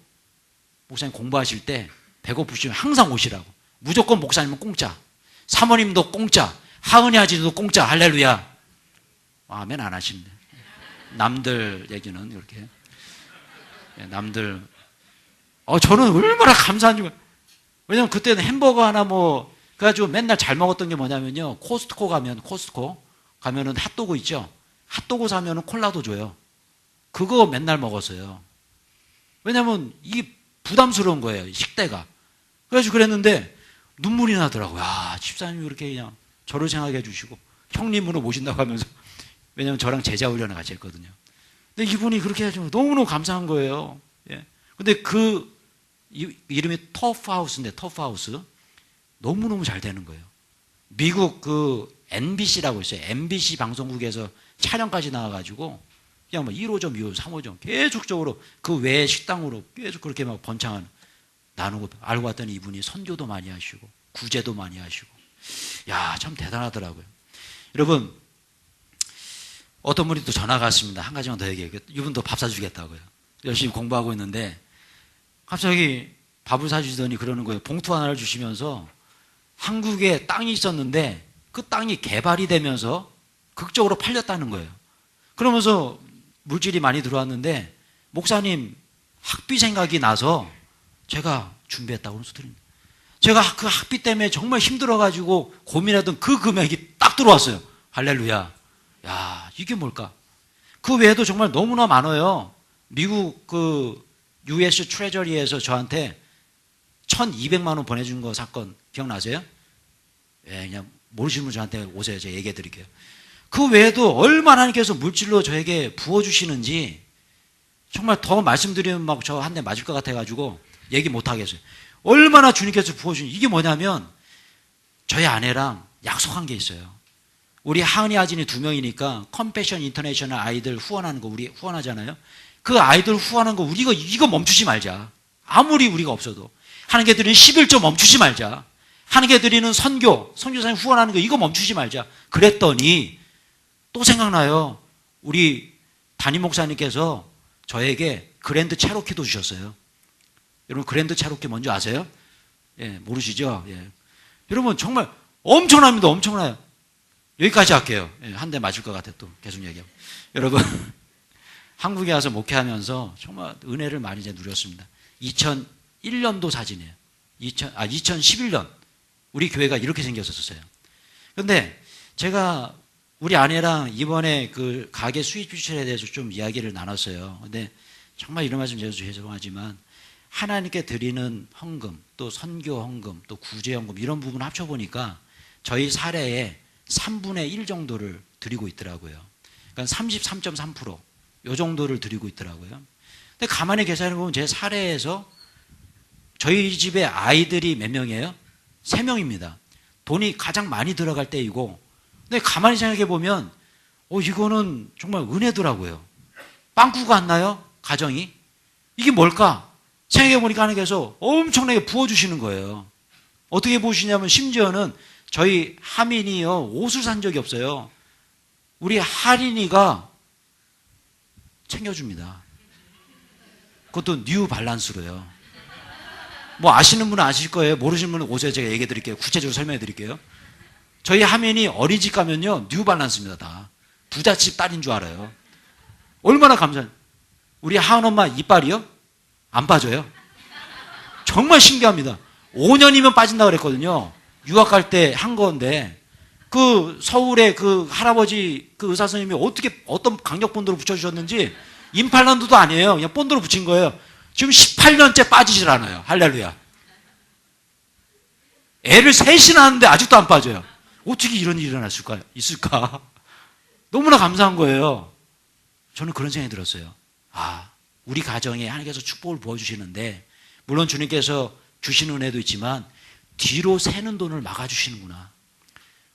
목사님 공부하실 때 배고프시면 항상 오시라고. 무조건 목사님은 공짜. 사모님도 공짜. 하은이 아지도 공짜. 할렐루야. 아멘 안 하시는데. 남들 얘기는 이렇게. 남들. 저는 얼마나 감사한지. 왜냐면 그때는 햄버거 하나 그래가지고 맨날 잘 먹었던 게 뭐냐면요. 코스트코 가면은 핫도그 있죠. 핫도그 사면은 콜라도 줘요. 그거 맨날 먹었어요. 왜냐면 이게 부담스러운 거예요. 식대가. 그래가지고 그랬는데 눈물이 나더라고요. 집사님이 그렇게 그냥 저를 생각해 주시고 형님으로 모신다고 하면서 왜냐면 저랑 제자 훈련을 같이 했거든요. 근데 이분이 그렇게 해주면 너무너무 감사한 거예요. 예. 근데 이름이 터프하우스인데 터프하우스 너무너무 잘 되는 거예요. 미국 NBC라고 있어요. MBC 방송국에서 촬영까지 나와가지고 그냥 1호점, 2호점, 3호점 계속적으로 그 외의 식당으로 계속 그렇게 번창하는 나누고 알고 봤더니 이분이 선교도 많이 하시고 구제도 많이 하시고 참 대단하더라고요. 여러분 어떤 분이 또 전화가 왔습니다. 한 가지만 더 얘기해요. 이분도 밥 사주겠다고요. 열심히 공부하고 있는데 갑자기 밥을 사주더니 그러는 거예요. 봉투 하나를 주시면서 한국에 땅이 있었는데 그 땅이 개발이 되면서 극적으로 팔렸다는 거예요. 그러면서 물질이 많이 들어왔는데 목사님 학비 생각이 나서 제가 준비했다고 그러면서 드립니다. 제가 그 학비 때문에 정말 힘들어가지고 고민하던 그 금액이 딱 들어왔어요. 할렐루야. 이게 뭘까? 그 외에도 정말 너무나 많아요. 미국 US 트레저리에서 저한테 1,200만 원 보내준 거 사건 기억나세요? 그냥 모르시는 분 저한테 오세요. 제가 얘기해 드릴게요. 그 외에도 얼마나 하나님께서 물질로 저에게 부어주시는지 정말 더 말씀드리면 막 저 한 대 맞을 것 같아가지고 얘기 못 하겠어요. 얼마나 주님께서 부어주는 이게 뭐냐면 저희 아내랑 약속한 게 있어요. 우리 하은이 아진이 2명이니까 컴패션 인터내셔널 아이들 후원하는 거 우리 후원하잖아요. 그 아이들 후원하는 거 우리가 이거 멈추지 말자. 아무리 우리가 없어도 하나님께 드리는 11조 멈추지 말자. 하나님께 드리는 선교사님 후원하는 거 이거 멈추지 말자. 그랬더니 또 생각나요. 우리 담임 목사님께서 저에게 그랜드 체로키도 주셨어요. 여러분 그랜드 체로키 뭔지 아세요? 예, 모르시죠? 예. 여러분 정말 엄청납니다. 엄청나요. 여기까지 할게요. 예, 한 대 맞을 것 같아 또 계속 얘기하고. 여러분 한국에 와서 목회하면서 정말 은혜를 많이 이제 누렸습니다. 2001년도 사진이에요. 2011년 우리 교회가 이렇게 생겼었어요. 그런데 제가 우리 아내랑 이번에 그 가게 수입 지출에 대해서 좀 이야기를 나눴어요. 근데 정말 이런 말씀 드려서 죄송하지만 하나님께 드리는 헌금, 또 선교 헌금, 또 구제 헌금 이런 부분 합쳐보니까 저희 사례의 3분의 1 정도를 드리고 있더라고요. 그러니까 33.3% 이 정도를 드리고 있더라고요. 근데 가만히 계산해 보면 제 사례에서 저희 집에 아이들이 몇 명이에요? 3명입니다. 돈이 가장 많이 들어갈 때이고, 근데 가만히 생각해 보면, 이거는 정말 은혜더라고요. 빵꾸가 안 나요? 가정이? 이게 뭘까? 생각해 보니까 하나님께서 엄청나게 부어주시는 거예요. 어떻게 보시냐면, 심지어는 저희 하민이요, 옷을 산 적이 없어요. 우리 하린이가 챙겨줍니다. 그것도 뉴 발란스로요. 뭐 아시는 분은 아실 거예요. 모르시는 분은 오세요. 제가 얘기해 드릴게요. 구체적으로 설명해 드릴게요. 저희 하민이 어린이집 가면요, 뉴 발란스입니다. 다. 부잣집 딸인 줄 알아요. 얼마나 감사해요. 우리 하은 엄마 이빨이요? 안 빠져요. 정말 신기합니다. 5년이면 빠진다고 그랬거든요. 유학 갈 때 한 건데, 그 서울에 그 할아버지 그 의사 선생님이 어떻게 어떤 강력 본드로 붙여주셨는지 임팔란드도 아니에요. 그냥 본드로 붙인 거예요. 지금 18년째 빠지질 않아요. 할렐루야. 애를 셋이나 하는데 아직도 안 빠져요. 어떻게 이런 일이 있을까? 너무나 감사한 거예요. 저는 그런 생각이 들었어요. 우리 가정에 하나님께서 축복을 부어주시는데, 물론 주님께서 주시는 은혜도 있지만 뒤로 새는 돈을 막아주시는구나.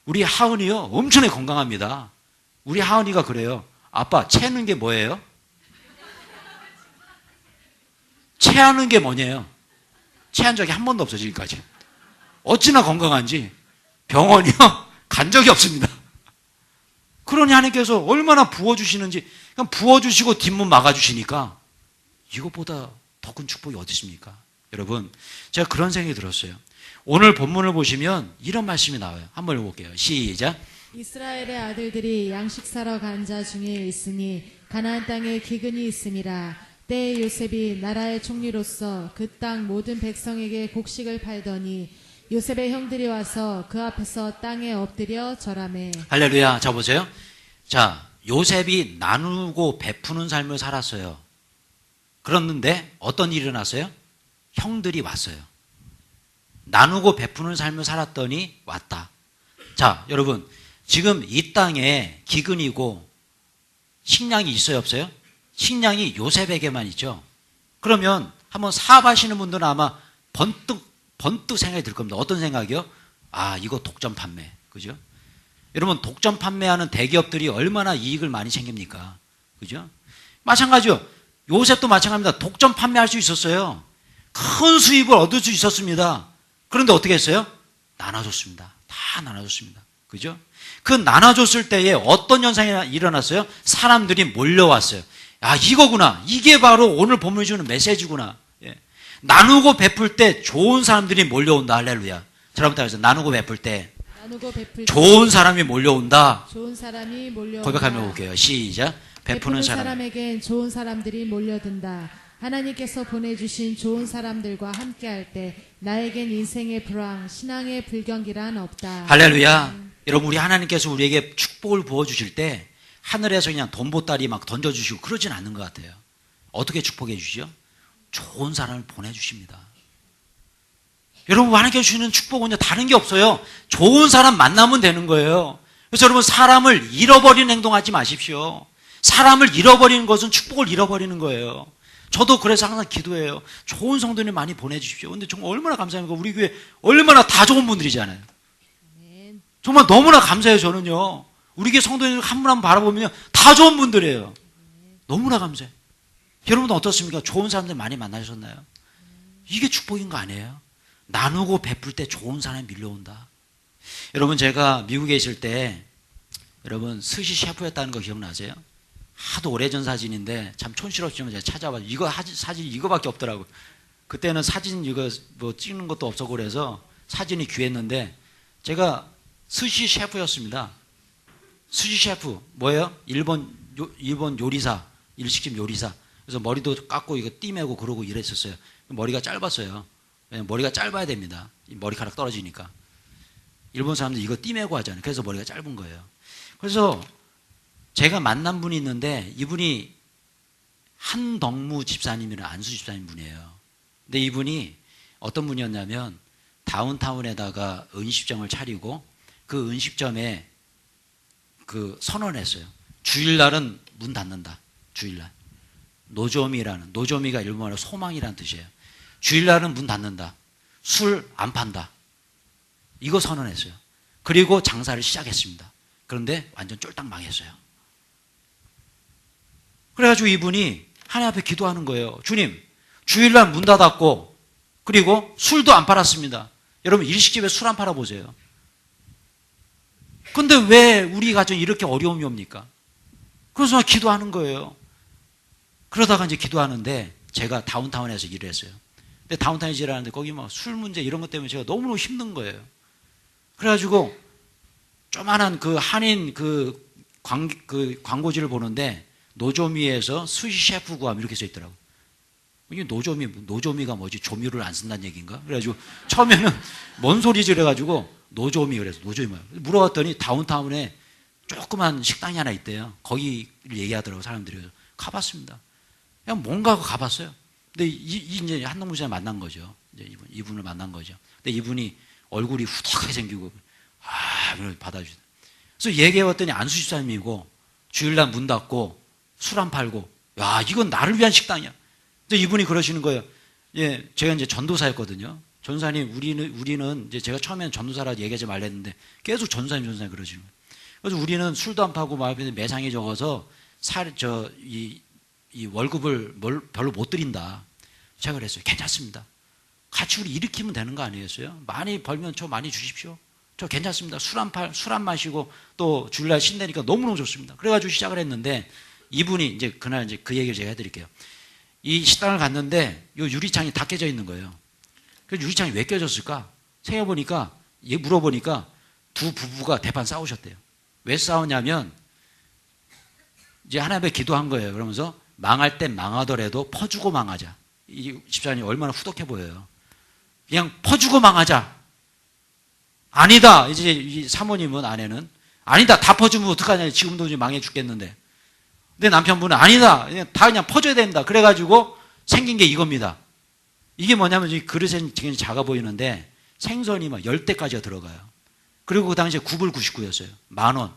우리 하은이요, 엄청나게 건강합니다. 우리 하은이가 그래요. 아빠, 채는 게 뭐예요? 체하는 게 뭐냐요? 체한 적이 한 번도 없어요, 지금까지. 어찌나 건강한지 병원이요? 간 적이 없습니다. 그러니 하나님께서 얼마나 부어주시는지, 그냥 부어주시고 뒷문 막아주시니까 이것보다 더 큰 축복이 어디 있습니까? 여러분, 제가 그런 생각이 들었어요. 오늘 본문을 보시면 이런 말씀이 나와요. 한번 읽어볼게요. 시작. 이스라엘의 아들들이 양식 사러 간 자 중에 있으니 가나안 땅에 기근이 있음이라. 때에 요셉이 나라의 총리로서 그 땅 모든 백성에게 곡식을 팔더니 요셉의 형들이 와서 그 앞에서 땅에 엎드려 절하매. 할렐루야. 자, 보세요. 자, 요셉이 나누고 베푸는 삶을 살았어요. 그랬는데 어떤 일이 일어났어요? 형들이 왔어요. 나누고 베푸는 삶을 살았더니 왔다. 자, 여러분, 지금 이 땅에 기근이고 식량이 있어요, 없어요? 식량이 요셉에게만 있죠. 그러면 한번 사업하시는 분들은 아마 번뜩 생각이 들 겁니다. 어떤 생각이요? 이거 독점 판매. 그죠? 여러분, 독점 판매하는 대기업들이 얼마나 이익을 많이 챙깁니까? 그죠? 마찬가지요. 요셉도 마찬가지입니다. 독점 판매할 수 있었어요. 큰 수입을 얻을 수 있었습니다. 그런데 어떻게 했어요? 나눠줬습니다. 다 나눠줬습니다. 그죠? 그 나눠줬을 때에 어떤 현상이 일어났어요? 사람들이 몰려왔어요. 이거구나. 이게 바로 오늘 본문이 주는 메시지구나. 예. 나누고 베풀 때 좋은 사람들이 몰려온다. 할렐루야. 여러분 따라서 나누고 베풀 때 좋은 사람이 몰려온다. 좋은 사람이 몰려온다. 고백하며 볼게요. 시작. 베푸는 사람에겐 좋은 사람들이 몰려든다. 하나님께서 보내주신 좋은 사람들과 함께할 때 나에겐 인생의 불황, 신앙의 불경기란 없다. 할렐루야. 여러분, 우리 하나님께서 우리에게 축복을 부어주실 때 하늘에서 그냥 돈 보따리 막 던져주시고 그러진 않는 것 같아요. 어떻게 축복해 주시죠? 좋은 사람을 보내주십니다. 여러분, 하나님께서 주시는 축복은요, 다른 게 없어요. 좋은 사람 만나면 되는 거예요. 그래서 여러분, 사람을 잃어버리는 행동하지 마십시오. 사람을 잃어버리는 것은 축복을 잃어버리는 거예요. 저도 그래서 항상 기도해요. 좋은 성도님 많이 보내주십시오. 근데 정말 얼마나 감사합니까? 우리 교회 얼마나 다 좋은 분들이잖아요. 정말 너무나 감사해요, 저는요. 우리 교회 성도님들 한 분 한 분 바라보면 다 좋은 분들이에요. 너무나 감사해요. 여러분은 어떻습니까? 좋은 사람들 많이 만나셨나요? 이게 축복인 거 아니에요? 나누고 베풀 때 좋은 사람이 밀려온다. 여러분, 제가 미국에 있을 때 여러분 스시 셰프였다는 거 기억나세요? 하도 오래전 사진인데 참 촌스럽지만 제가 찾아봐서 이거 사진 이거밖에 없더라고요. 그때는 사진 이거 뭐 찍는 것도 없었고 그래서 사진이 귀했는데 제가 스시 셰프였습니다. 스시 셰프 뭐예요? 일본 요리사, 일식집 요리사. 그래서 머리도 깎고 이거 띠매고 그러고 이랬었어요. 머리가 짧았어요. 왜냐면 머리가 짧아야 됩니다. 머리카락 떨어지니까. 일본 사람들 이거 띠매고 하잖아요. 그래서 머리가 짧은 거예요. 그래서 제가 만난 분이 있는데 이분이 한덕무 집사님이라는 안수 집사님 분이에요. 근데 이분이 어떤 분이었냐면 다운타운에다가 은식점을 차리고 그 은식점에 그 선언했어요. 주일날은 문 닫는다. 주일날. 노조미가 일본어로 소망이라는 뜻이에요. 주일날은 문 닫는다. 술 안 판다. 이거 선언했어요. 그리고 장사를 시작했습니다. 그런데 완전 쫄딱 망했어요. 그래가지고 이분이 하나님 앞에 기도하는 거예요. 주님, 주일날 문 닫았고 그리고 술도 안 팔았습니다. 여러분, 일식집에 술 안 팔아보세요. 근데 왜 우리 가정에 이렇게 어려움이 옵니까? 그래서 기도하는 거예요. 그러다가 이제 기도하는데 제가 다운타운에서 일을 했어요. 근데 다운타운에서 일하는데 거기 막 술 문제 이런 것 때문에 제가 너무너무 힘든 거예요. 그래가지고 조만한 그 한인 그 광고지를 보는데 노조미에서 스시 셰프 구함 이렇게 써 있더라고. 이게 노조미가 뭐지? 조미료를 안 쓴다는 얘기인가? 그래가지고 처음에는 뭔 소리지? 그래가지고 노조미 그래서 노조미 뭐야? 물어봤더니 다운타운에 조그만 식당이 하나 있대요. 거기를 얘기하더라고 사람들이. 그래서 가봤습니다. 그냥 뭔가 하고 가봤어요. 근데 이제 한동무 씨를 만난 거죠. 이제 이분을 만난 거죠. 근데 이분이 얼굴이 후덕하게 생기고 받아주다. 그래서 얘기해봤더니 안수 집사님이고 주일날 문 닫고 술 안 팔고 야 이건 나를 위한 식당이야. 근데 이분이 그러시는 거예요. 예, 제가 이제 전도사였거든요. 전도사님 우리는 이제 제가 처음에는 전도사라고 얘기하지 말랬는데 계속 전도사님 그러시는 거예요. 그래서 우리는 술도 안 파고 막 매상이 적어서 이 월급을 별로 못 드린다. 제가 그랬어요. 괜찮습니다. 같이 우리 일으키면 되는 거 아니겠어요? 많이 벌면 저 많이 주십시오. 저 괜찮습니다. 술 안 마시고 또 주일날 신대니까 너무너무 좋습니다. 그래가지고 시작을 했는데 이분이 이제 그날 이제 그 얘기를 제가 해드릴게요. 이 식당을 갔는데 요 유리창이 다 깨져 있는 거예요. 그 유리창이 왜 깨졌을까? 생각해보니까 물어보니까 두 부부가 대판 싸우셨대요. 왜 싸우냐면 이제 하나님 앞에 기도한 거예요. 그러면서 망할 땐 망하더라도 퍼주고 망하자. 이 집사님이 얼마나 후덕해 보여요. 그냥 퍼주고 망하자. 아니다. 이제 이 사모님은 아내는 아니다. 다 퍼주면 어떡하냐. 지금도 이제 망해 죽겠는데. 근데 남편분은 아니다. 그냥 퍼줘야 된다. 그래가지고 생긴 게 이겁니다. 이게 뭐냐면 이 그릇은 굉장히 작아 보이는데 생선이 막 10대까지가 들어가요. 그리고 그 당시에 9불 99였어요. 10,000원.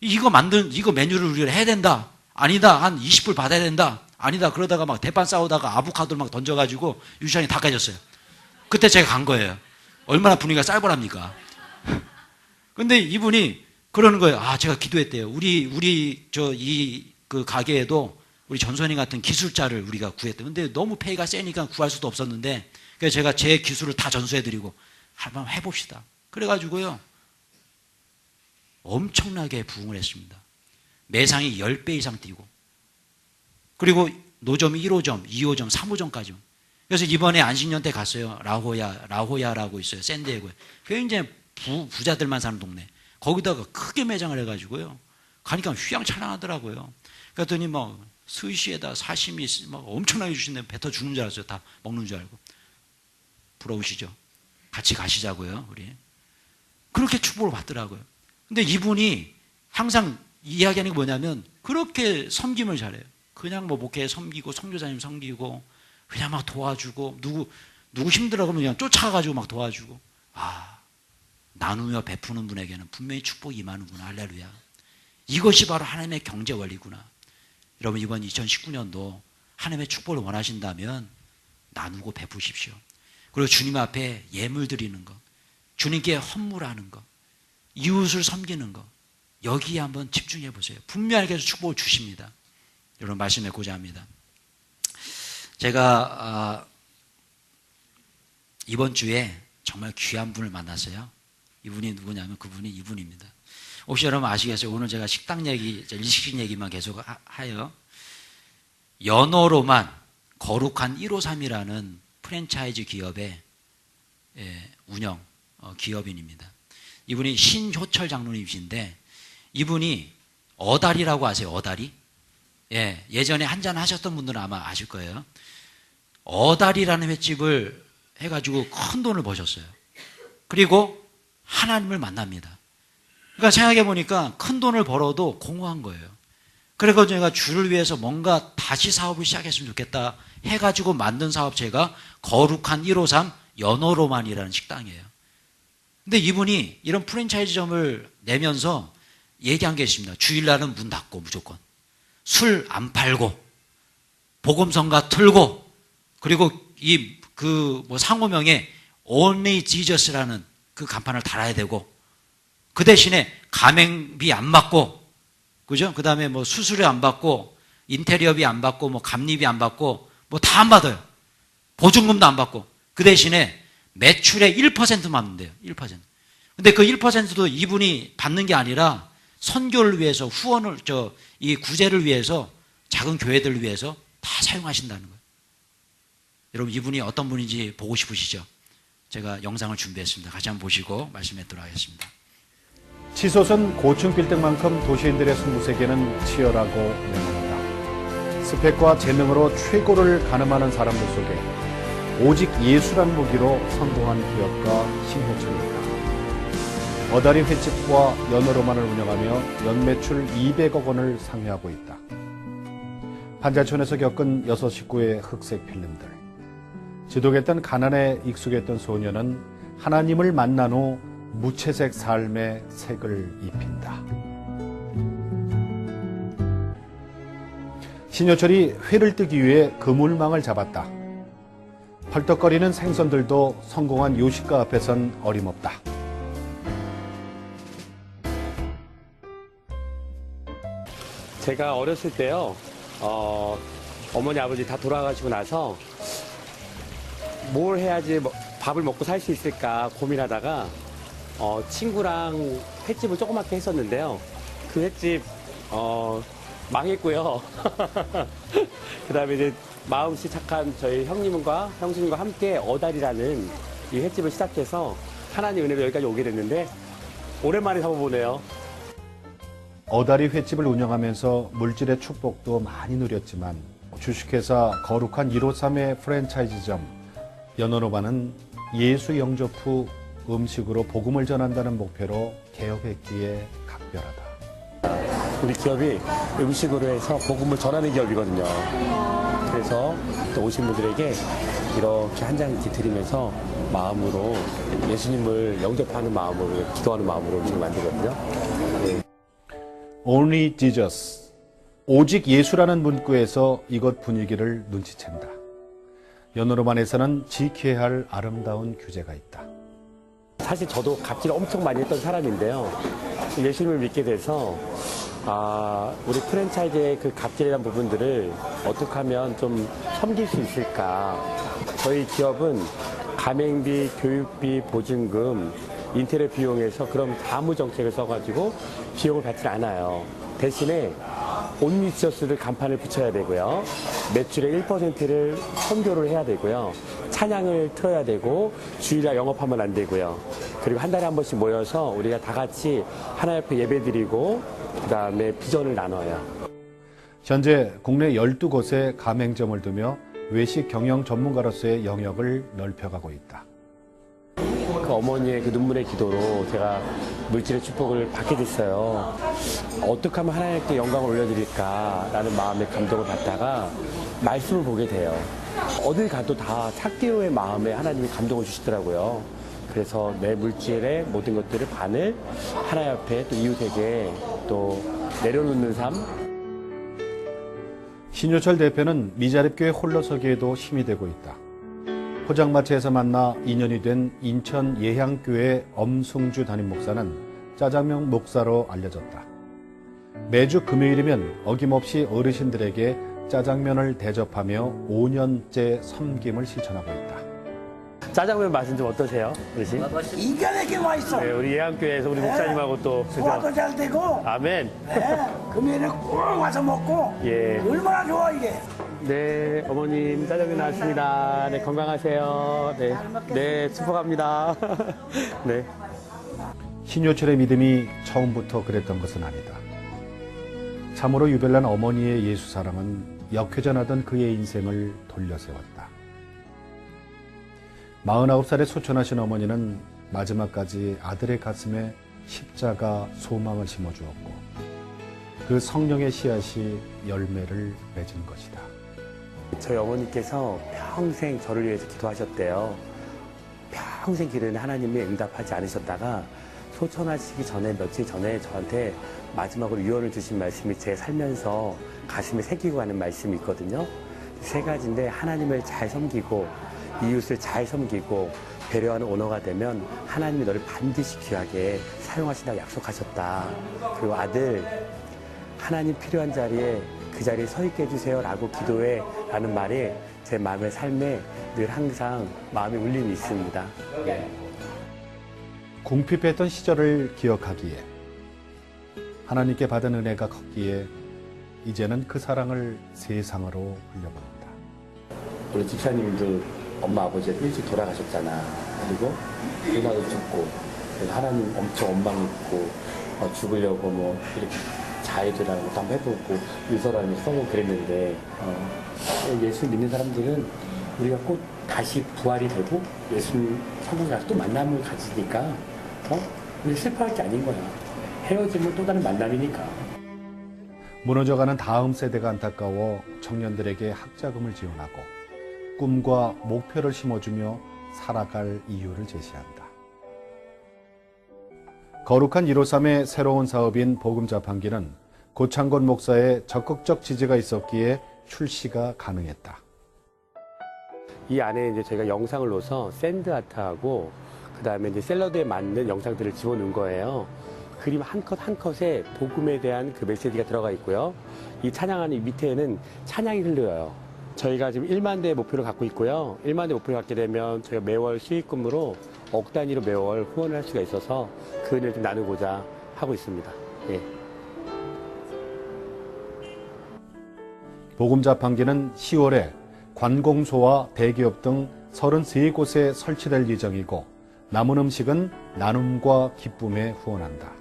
이거 메뉴를 우리가 해야 된다. 아니다. 한 20불 받아야 된다. 아니다. 그러다가 막 대판 싸우다가 아보카도를 막 던져가지고 유리창이 다 깨졌어요. 그때 제가 간 거예요. 얼마나 분위기가 쌀벌합니까? 근데 이분이 그러는 거예요. 아, 제가 기도했대요. 그 가게에도 우리 전선이 같은 기술자를 우리가 구했대요. 근데 너무 페이가 세니까 구할 수도 없었는데, 그래서 제가 제 기술을 다 전수해드리고, 한번 해봅시다. 그래가지고요, 엄청나게 부흥을 했습니다. 매상이 10배 이상 뛰고, 그리고 노점이 1호점, 2호점, 3호점까지. 그래서 이번에 안식년 때 갔어요. 라호야라고 있어요. 샌디에고에. 굉장히 부자들만 사는 동네. 거기다가 크게 매장을 해가지고요. 가니까 휘황찬란하더라고요. 그랬더니 막 스시에다 사시미 막 엄청나게 주시는데 뱉어 죽는 줄 알았어요. 다 먹는 줄 알고. 부러우시죠? 같이 가시자고요, 우리. 그렇게 축복을 받더라고요. 근데 이분이 항상 이야기하는 게 뭐냐면 그렇게 섬김을 잘해요. 그냥 뭐 목회 섬기고 선교사님 섬기고 그냥 막 도와주고 누구 힘들어 그러면 그냥 쫓아가가지고 막 도와주고. 나누며 베푸는 분에게는 분명히 축복이 임하는구나. 할렐루야. 이것이 바로 하나님의 경제 원리구나. 여러분 이번 2019년도 하나님의 축복을 원하신다면 나누고 베푸십시오. 그리고 주님 앞에 예물 드리는 것, 주님께 헌물하는 것, 이웃을 섬기는 것, 여기에 한번 집중해 보세요. 분명하게 축복을 주십니다. 여러분 말씀해보자 합니다. 제가 이번 주에 정말 귀한 분을 만났어요. 이분이 누구냐면 그분이 이분입니다. 혹시 여러분 아시겠어요? 오늘 제가 식당 얘기, 일식식 얘기만 계속 하여 연어로만 거룩한 153이라는 프랜차이즈 기업의 운영 기업인입니다. 이분이 신효철 장로님이신데 이분이 어다리라고 아세요? 어다리? 예, 예전에 한잔 하셨던 분들은 아마 아실 거예요. 어다리라는 횟집을 해가지고 큰 돈을 버셨어요. 그리고 하나님을 만납니다. 그러니까 생각해 보니까 큰 돈을 벌어도 공허한 거예요. 그래서 제가 주를 위해서 뭔가 다시 사업을 시작했으면 좋겠다 해가지고 만든 사업체가 거룩한 153 연어로만이라는 식당이에요. 근데 이분이 이런 프랜차이즈점을 내면서 얘기한 게 있습니다. 주일날은 문 닫고 무조건. 술 안 팔고, 복음성가 틀고, 그리고 상호명에 Only Jesus라는 그 간판을 달아야 되고, 그 대신에 가맹비 안 받고, 그죠? 그 다음에 수수료 안 받고, 인테리어비 안 받고, 감리비 안 받고, 다 안 받아요. 보증금도 안 받고, 그 대신에 매출의 1%만 받는데요. 1%. 근데 그 1%도 이분이 받는 게 아니라 선교를 위해서 후원을, 이 구제를 위해서 작은 교회들을 위해서 다 사용하신다는 거예요. 여러분 이분이 어떤 분인지 보고 싶으시죠? 제가 영상을 준비했습니다. 같이 한번 보시고 말씀드리도록 하겠습니다. 치솟은 고층 빌딩만큼 도시인들의 승부세계는 치열하고 냉혹하다. 스펙과 재능으로 최고를 가늠하는 사람들 속에 오직 예수란 무기로 성공한 기업가 신효철입니다. 어다리 횟집과 연어로만을 운영하며 연매출 200억 원을 상회하고 있다. 판자촌에서 겪은 6 식구의 흑색 필름들. 지독했던 가난에 익숙했던 소녀는 하나님을 만난 후 무채색 삶의 색을 입힌다. 신효철이 회를 뜨기 위해 그물망을 잡았다. 펄떡거리는 생선들도 성공한 요식가 앞에선 어림없다. 제가 어렸을 때요, 어머니 아버지 다 돌아가시고 나서 뭘 해야지 밥을 먹고 살 수 있을까 고민하다가 친구랑 횟집을 조그맣게 했었는데요. 그 횟집 망했고요. 그 다음에 이제 마음씨 착한 저희 형님과 형수님과 함께 어다리라는 이 횟집을 시작해서 하나님 은혜로 여기까지 오게 됐는데 오랜만에 사모보네요. 어다리 횟집을 운영하면서 물질의 축복도 많이 누렸지만 주식회사 거룩한 153의 프랜차이즈점 연어로만은 예수 영접 후 음식으로 복음을 전한다는 목표로 개업했기에 각별하다. 우리 기업이 음식으로 해서 복음을 전하는 기업이거든요. 그래서 또 오신 분들에게 이렇게 한 장 드리면서 마음으로 예수님을 영접하는 마음으로 기도하는 마음으로 음식을 만들거든요. 네. Only Jesus, 오직 예수라는 문구에서 이것 분위기를 눈치챈다. 연어로만에서는 지켜야 할 아름다운 규제가 있다. 사실 저도 갑질을 엄청 많이 했던 사람인데요. 예수님을 믿게 돼서 우리 프랜차이즈의 그 갑질이라는 부분들을 어떻게 하면 좀 섬길 수 있을까. 저희 기업은 가맹비, 교육비, 보증금, 인테리어 비용에서 그럼 사무 정책을 써가지고 비용을 받지 않아요. 대신에 온리지어스를 간판을 붙여야 되고요. 매출의 1%를 선교를 해야 되고요. 찬양을 틀어야 되고 주일날 영업하면 안 되고요. 그리고 한 달에 한 번씩 모여서 우리가 다 같이 하나님 앞에 예배드리고 그다음에 비전을 나눠요. 현재 국내 12곳에 가맹점을 두며 외식 경영 전문가로서의 영역을 넓혀가고 있다. 그 어머니의 그 눈물의 기도로 제가 물질의 축복을 받게 됐어요. 어떻게 하면 하나님께 영광을 올려드릴까라는 마음의 감동을 받다가 말씀을 보게 돼요. 어딜 가도 다 찾기로의 마음에 하나님이 감동을 주시더라고요. 그래서 내 물질의 모든 것들을 반을 하나님 앞에 또 이웃에게 또 내려놓는 삶. 신효철 대표는 미자립교회 홀로서기에도 힘이 되고 있다. 포장마차에서 만나 인연이 된 인천 예향교회 엄승주 담임 목사는 짜장면 목사로 알려졌다. 매주 금요일이면 어김없이 어르신들에게 짜장면을 대접하며 5년째 섬김을 실천하고 있다. 짜장면 맛은 좀 어떠세요, 어르신? 기가 막히게 맛있어. 네, 우리 예향교회에서 우리 목사님하고 또 소화도 잘 되고, 아멘. 네, 금요일에 꼭 와서 먹고, 예. 얼마나 좋아, 이게. 네, 어머님 짜장면 나왔습니다. 네, 건강하세요. 네, 네, 축복합니다. 네. 신효철의 믿음이 처음부터 그랬던 것은 아니다. 참으로 유별난 어머니의 예수 사랑은 역회전하던 그의 인생을 돌려세웠다. 49살에 소천하신 어머니는 마지막까지 아들의 가슴에 십자가 소망을 심어주었고 그 성령의 씨앗이 열매를 맺은 것이다. 저희 어머니께서 평생 저를 위해서 기도하셨대요. 평생 기도는 하나님이 응답하지 않으셨다가 소천하시기 전에 며칠 전에 저한테 마지막으로 유언을 주신 말씀이 제 살면서 가슴에 새기고 가는 말씀이 있거든요. 세 가지인데 하나님을 잘 섬기고 이웃을 잘 섬기고 배려하는 언어가 되면 하나님이 너를 반드시 귀하게 사용하신다고 약속하셨다. 그리고 아들, 하나님 필요한 자리에 그 자리에 서 있게 해주세요 라고 기도해 라는 말이 제 마음의 삶에 늘 항상 마음의 울림이 있습니다. 네. 궁핍했던 시절을 기억하기에 하나님께 받은 은혜가 컸기에 이제는 그 사랑을 세상으로 흘려봅니다. 우리 집사님도 엄마 아버지가 일찍 돌아가셨잖아. 그리고 누나도 죽고 그래서 하나님 엄청 원망했고 죽으려고 뭐 이렇게 자해들하고 한번 해보고 유서라는 써보고 그랬는데 예수 믿는 사람들은 우리가 꼭 다시 부활이 되고 예수님 천국에 가서 또 만남을 가지니까 우리 슬퍼할 게 아닌 거야. 헤어짐은 또 다른 만남이니까. 무너져가는 다음 세대가 안타까워 청년들에게 학자금을 지원하고 꿈과 목표를 심어주며 살아갈 이유를 제시한다. 거룩한 153의 새로운 사업인 복음자판기는 고창곤 목사의 적극적 지지가 있었기에 출시가 가능했다. 이 안에 이제 저희가 영상을 넣어서 샌드 아트하고 그 다음에 이제 샐러드에 맞는 영상들을 집어넣은 거예요. 그림 한 컷 한 컷에 복음에 대한 그 메시지가 들어가 있고요. 이 찬양하는 밑에는 찬양이 흘러요. 저희가 지금 1만 대 목표를 갖고 있고요. 1만 대 목표를 갖게 되면 저희가 매월 수익금으로 억 단위로 매월 후원을 할 수가 있어서 그 은혜를 좀 나누고자 하고 있습니다. 예. 복음자판기는 10월에 관공소와 대기업 등 33곳에 설치될 예정이고 남은 음식은 나눔과 기쁨에 후원한다.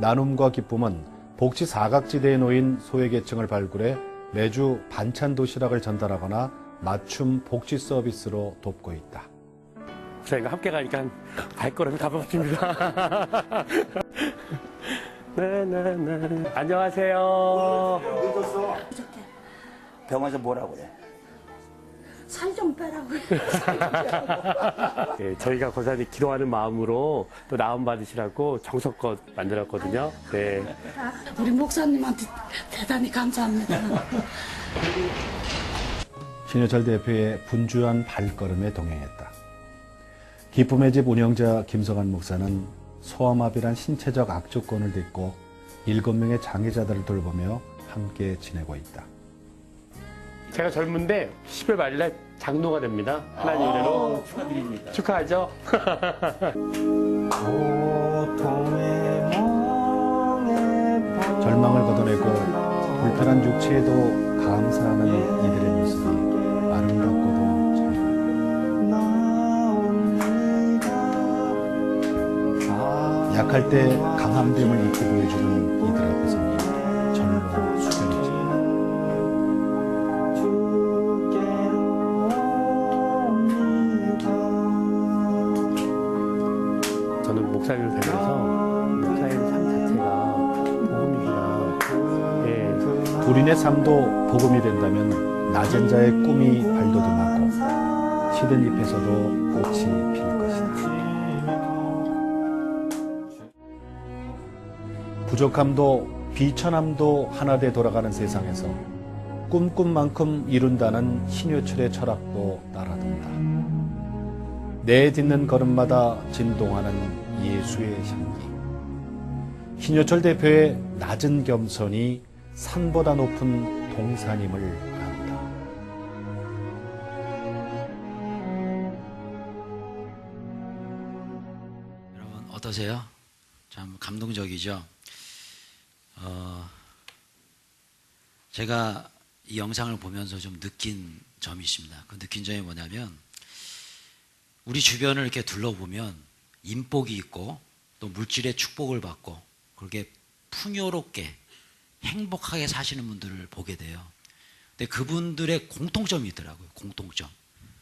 나눔과 기쁨은 복지 사각지대에 놓인 소외계층을 발굴해 매주 반찬 도시락을 전달하거나 맞춤 복지 서비스로 돕고 있다. 저희가 함께 가니까 발걸음이 가볍습니다. 네. 안녕하세요. 병원에서 뭐라고 해? 살 좀 빼라고. 네, 저희가 권사님 기도하는 마음으로 또 나음 받으시라고 정성껏 만들었거든요. 네. 우리 목사님한테 대단히 감사합니다. 신효철 대표의 분주한 발걸음에 동행했다. 기쁨의 집 운영자 김성환 목사는 소아마비란 신체적 악조건을 딛고 7명의 장애자들을 돌보며 함께 지내고 있다. 제가 젊은데 10월 말일날 장로가 됩니다. 하나님 은혜로 축하드립니다. 축하하죠? 절망을 걷어내고 불편한 육체에도 감사하는 이들의 모습이 아름답고도 자유롭다. 약할 때 강함됨을 잊고 보여주는 이들 앞에서는 절로 숙연해진다. 저는 목사님을 뵈면서 목사의 삶 자체가 복음이구나. 예. 불인의 삶도 복음이 된다면 낮은 자의 꿈이 발돋움하고 시든 잎에서도 꽃이 필 것이다. 부족함도 비천함도 하나 돼 돌아가는 세상에서 꿈꾼 만큼 이룬다는 신효철의 철학도 날아든다. 내딛는 걸음마다 진동하는 예수의 향기. 신효철 대표의 낮은 겸손이 산보다 높은 동산임을 안다. 여러분 어떠세요? 참 감동적이죠? 제가 이 영상을 보면서 좀 느낀 점이 있습니다. 그 느낀 점이 뭐냐면 우리 주변을 이렇게 둘러보면 인복이 있고 또 물질의 축복을 받고 그렇게 풍요롭게 행복하게 사시는 분들을 보게 돼요. 근데 그분들의 공통점이 있더라고요. 공통점.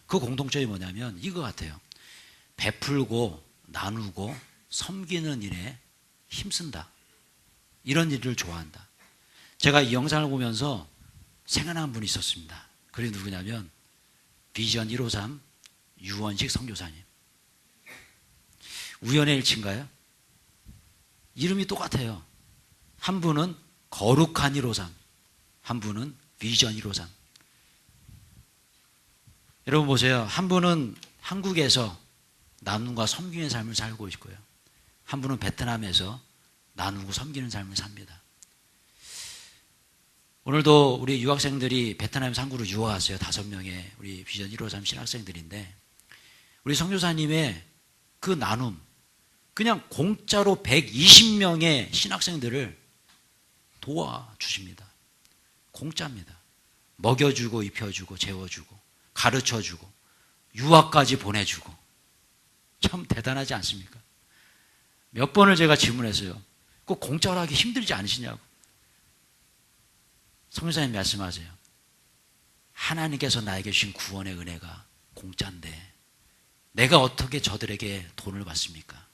그 공통점이 뭐냐면 이거 같아요. 베풀고 나누고 섬기는 일에 힘쓴다. 이런 일을 좋아한다. 제가 이 영상을 보면서 생각난 분이 있었습니다. 그게 누구냐면 비전 153 유원식 선교사님. 우연의 일치인가요? 이름이 똑같아요. 한 분은 거룩한 153, 한 분은 비전 153. 여러분 보세요. 한 분은 한국에서 나눔과 섬기는 삶을 살고 있고요. 한 분은 베트남에서 나누고 섬기는 삶을 삽니다. 오늘도 우리 유학생들이 베트남 상구로 유학 왔어요. 5명의 우리 비전 153 신학생들인데 우리 선교사님의 그 나눔, 그냥 공짜로 120명의 신학생들을 도와주십니다. 공짜입니다. 먹여주고 입혀주고 재워주고 가르쳐주고 유학까지 보내주고 참 대단하지 않습니까? 몇 번을 제가 질문했어요. 꼭 공짜로 하기 힘들지 않으시냐고. 선교사님 말씀하세요. 하나님께서 나에게 주신 구원의 은혜가 공짜인데 내가 어떻게 저들에게 돈을 받습니까?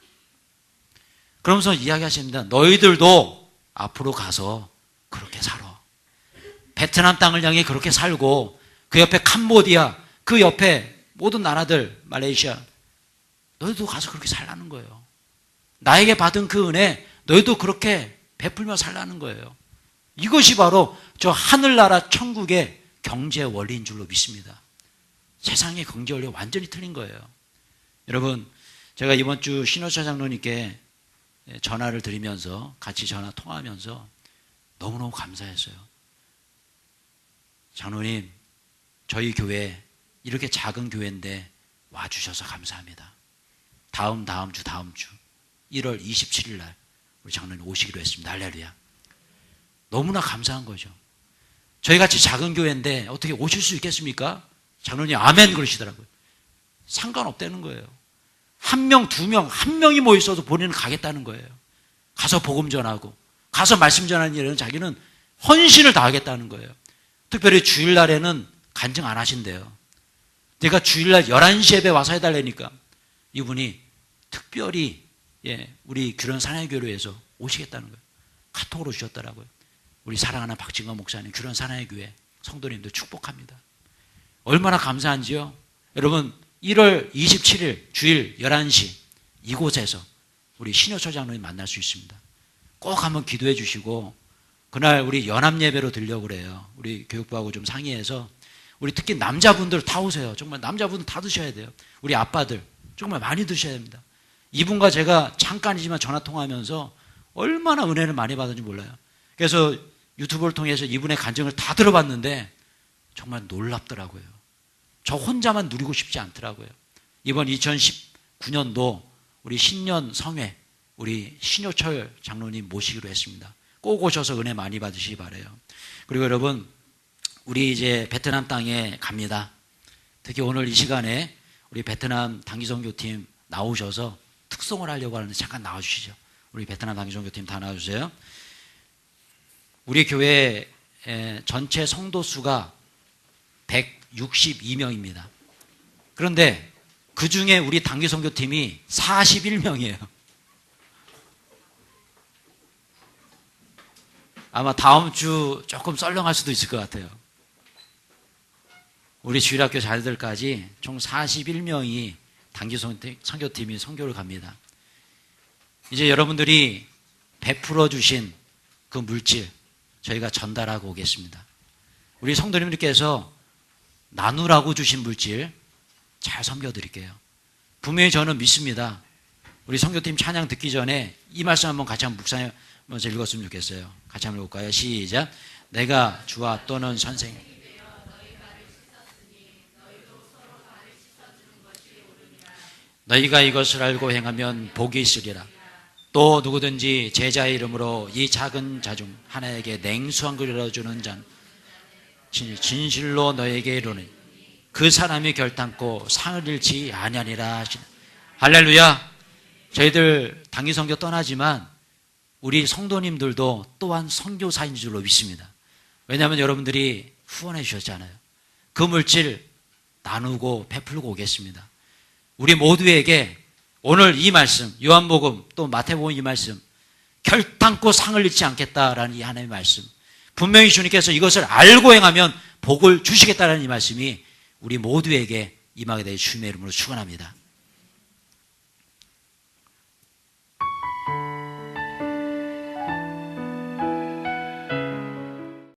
그러면서 이야기하십니다. 너희들도 앞으로 가서 그렇게 살아. 베트남 땅을 향해 그렇게 살고 그 옆에 캄보디아, 그 옆에 모든 나라들, 말레이시아, 너희도 가서 그렇게 살라는 거예요. 나에게 받은 그 은혜 너희도 그렇게 베풀며 살라는 거예요. 이것이 바로 저 하늘나라 천국의 경제 원리인 줄로 믿습니다. 세상의 경제 원리가 완전히 틀린 거예요. 여러분, 제가 이번 주 신호철 장로님께 전화를 드리면서 같이 전화 통화하면서 너무너무 감사했어요. 장로님, 저희 교회 이렇게 작은 교회인데 와주셔서 감사합니다. 다음 주 1월 27일 날 우리 장로님 오시기로 했습니다. 할렐루야. 너무나 감사한 거죠. 저희같이 작은 교회인데 어떻게 오실 수 있겠습니까? 장로님 아멘 그러시더라고요. 상관없다는 거예요. 1명, 2명, 1명이 모여 있어도 본인은 가겠다는 거예요. 가서 복음 전하고 가서 말씀 전하는 일에는 자기는 헌신을 다하겠다는 거예요. 특별히 주일날에는 간증 안 하신대요. 내가 주일날 11시 예배 와서 해달라니까 이분이 특별히 우리 규련 사랑의교회에서 오시겠다는 거예요. 카톡으로 주셨더라고요. 우리 사랑하는 박진건 목사님 규련 사랑의교회 성도님들 축복합니다. 얼마나 감사한지요. 여러분 1월 27일 주일 11시 이곳에서 우리 신효철 장로님 만날 수 있습니다. 꼭 한번 기도해 주시고 그날 우리 연합예배로 들려고 그래요. 우리 교육부하고 좀 상의해서 우리 특히 남자분들 다 오세요. 정말 남자분들 다 드셔야 돼요. 우리 아빠들 정말 많이 드셔야 됩니다. 이분과 제가 잠깐이지만 전화통화하면서 얼마나 은혜를 많이 받은지 몰라요. 그래서 유튜브를 통해서 이분의 간증을 다 들어봤는데 정말 놀랍더라고요. 저 혼자만 누리고 싶지 않더라고요. 이번 2019년도 우리 신년 성회 우리 신효철 장로님 모시기로 했습니다. 꼭 오셔서 은혜 많이 받으시기 바라요. 그리고 여러분 우리 이제 베트남 땅에 갑니다. 특히 오늘 이 시간에 우리 베트남 단기선교팀 나오셔서 특송을 하려고 하는데 잠깐 나와주시죠. 우리 베트남 단기선교팀 다 나와주세요. 우리 교회 전체 성도 수가 162명입니다. 그런데 그 중에 우리 단기선교팀이 41명이에요. 아마 다음 주 조금 썰렁할 수도 있을 것 같아요. 우리 주일학교 자녀들까지 총 41명이 단기 선교팀이 선교를 갑니다. 이제 여러분들이 베풀어 주신 그 물질 저희가 전달하고 오겠습니다. 우리 성도님들께서 나누라고 주신 물질 잘 섬겨드릴게요. 분명히 저는 믿습니다. 우리 선교팀 찬양 듣기 전에 이 말씀 한번 같이 한번 묵상해 먼저 읽었으면 좋겠어요. 같이 한번 읽을까요? 시작. 내가 주와 또는 선생 너희가 이것을 알고 행하면 복이 있으리라. 또 누구든지 제자의 이름으로 이 작은 자 중 하나에게 냉수한 그릇 주는 자는 진실로 너에게 이르노니 그 사람이 결단코 상을 잃지 아니하니라 하시나. 할렐루야. 저희들 단기 선교 떠나지만 우리 성도님들도 또한 선교사인 줄로 믿습니다. 왜냐하면 여러분들이 후원해 주셨잖아요. 그 물질 나누고 베풀고 오겠습니다. 우리 모두에게 오늘 이 말씀, 요한복음 또 마태복음 이 말씀, 결단코 상을 잃지 않겠다라는 이 하나님의 말씀, 분명히 주님께서 이것을 알고 행하면 복을 주시겠다라는 이 말씀이 우리 모두에게 임하게 될 주님의 이름으로 축원합니다.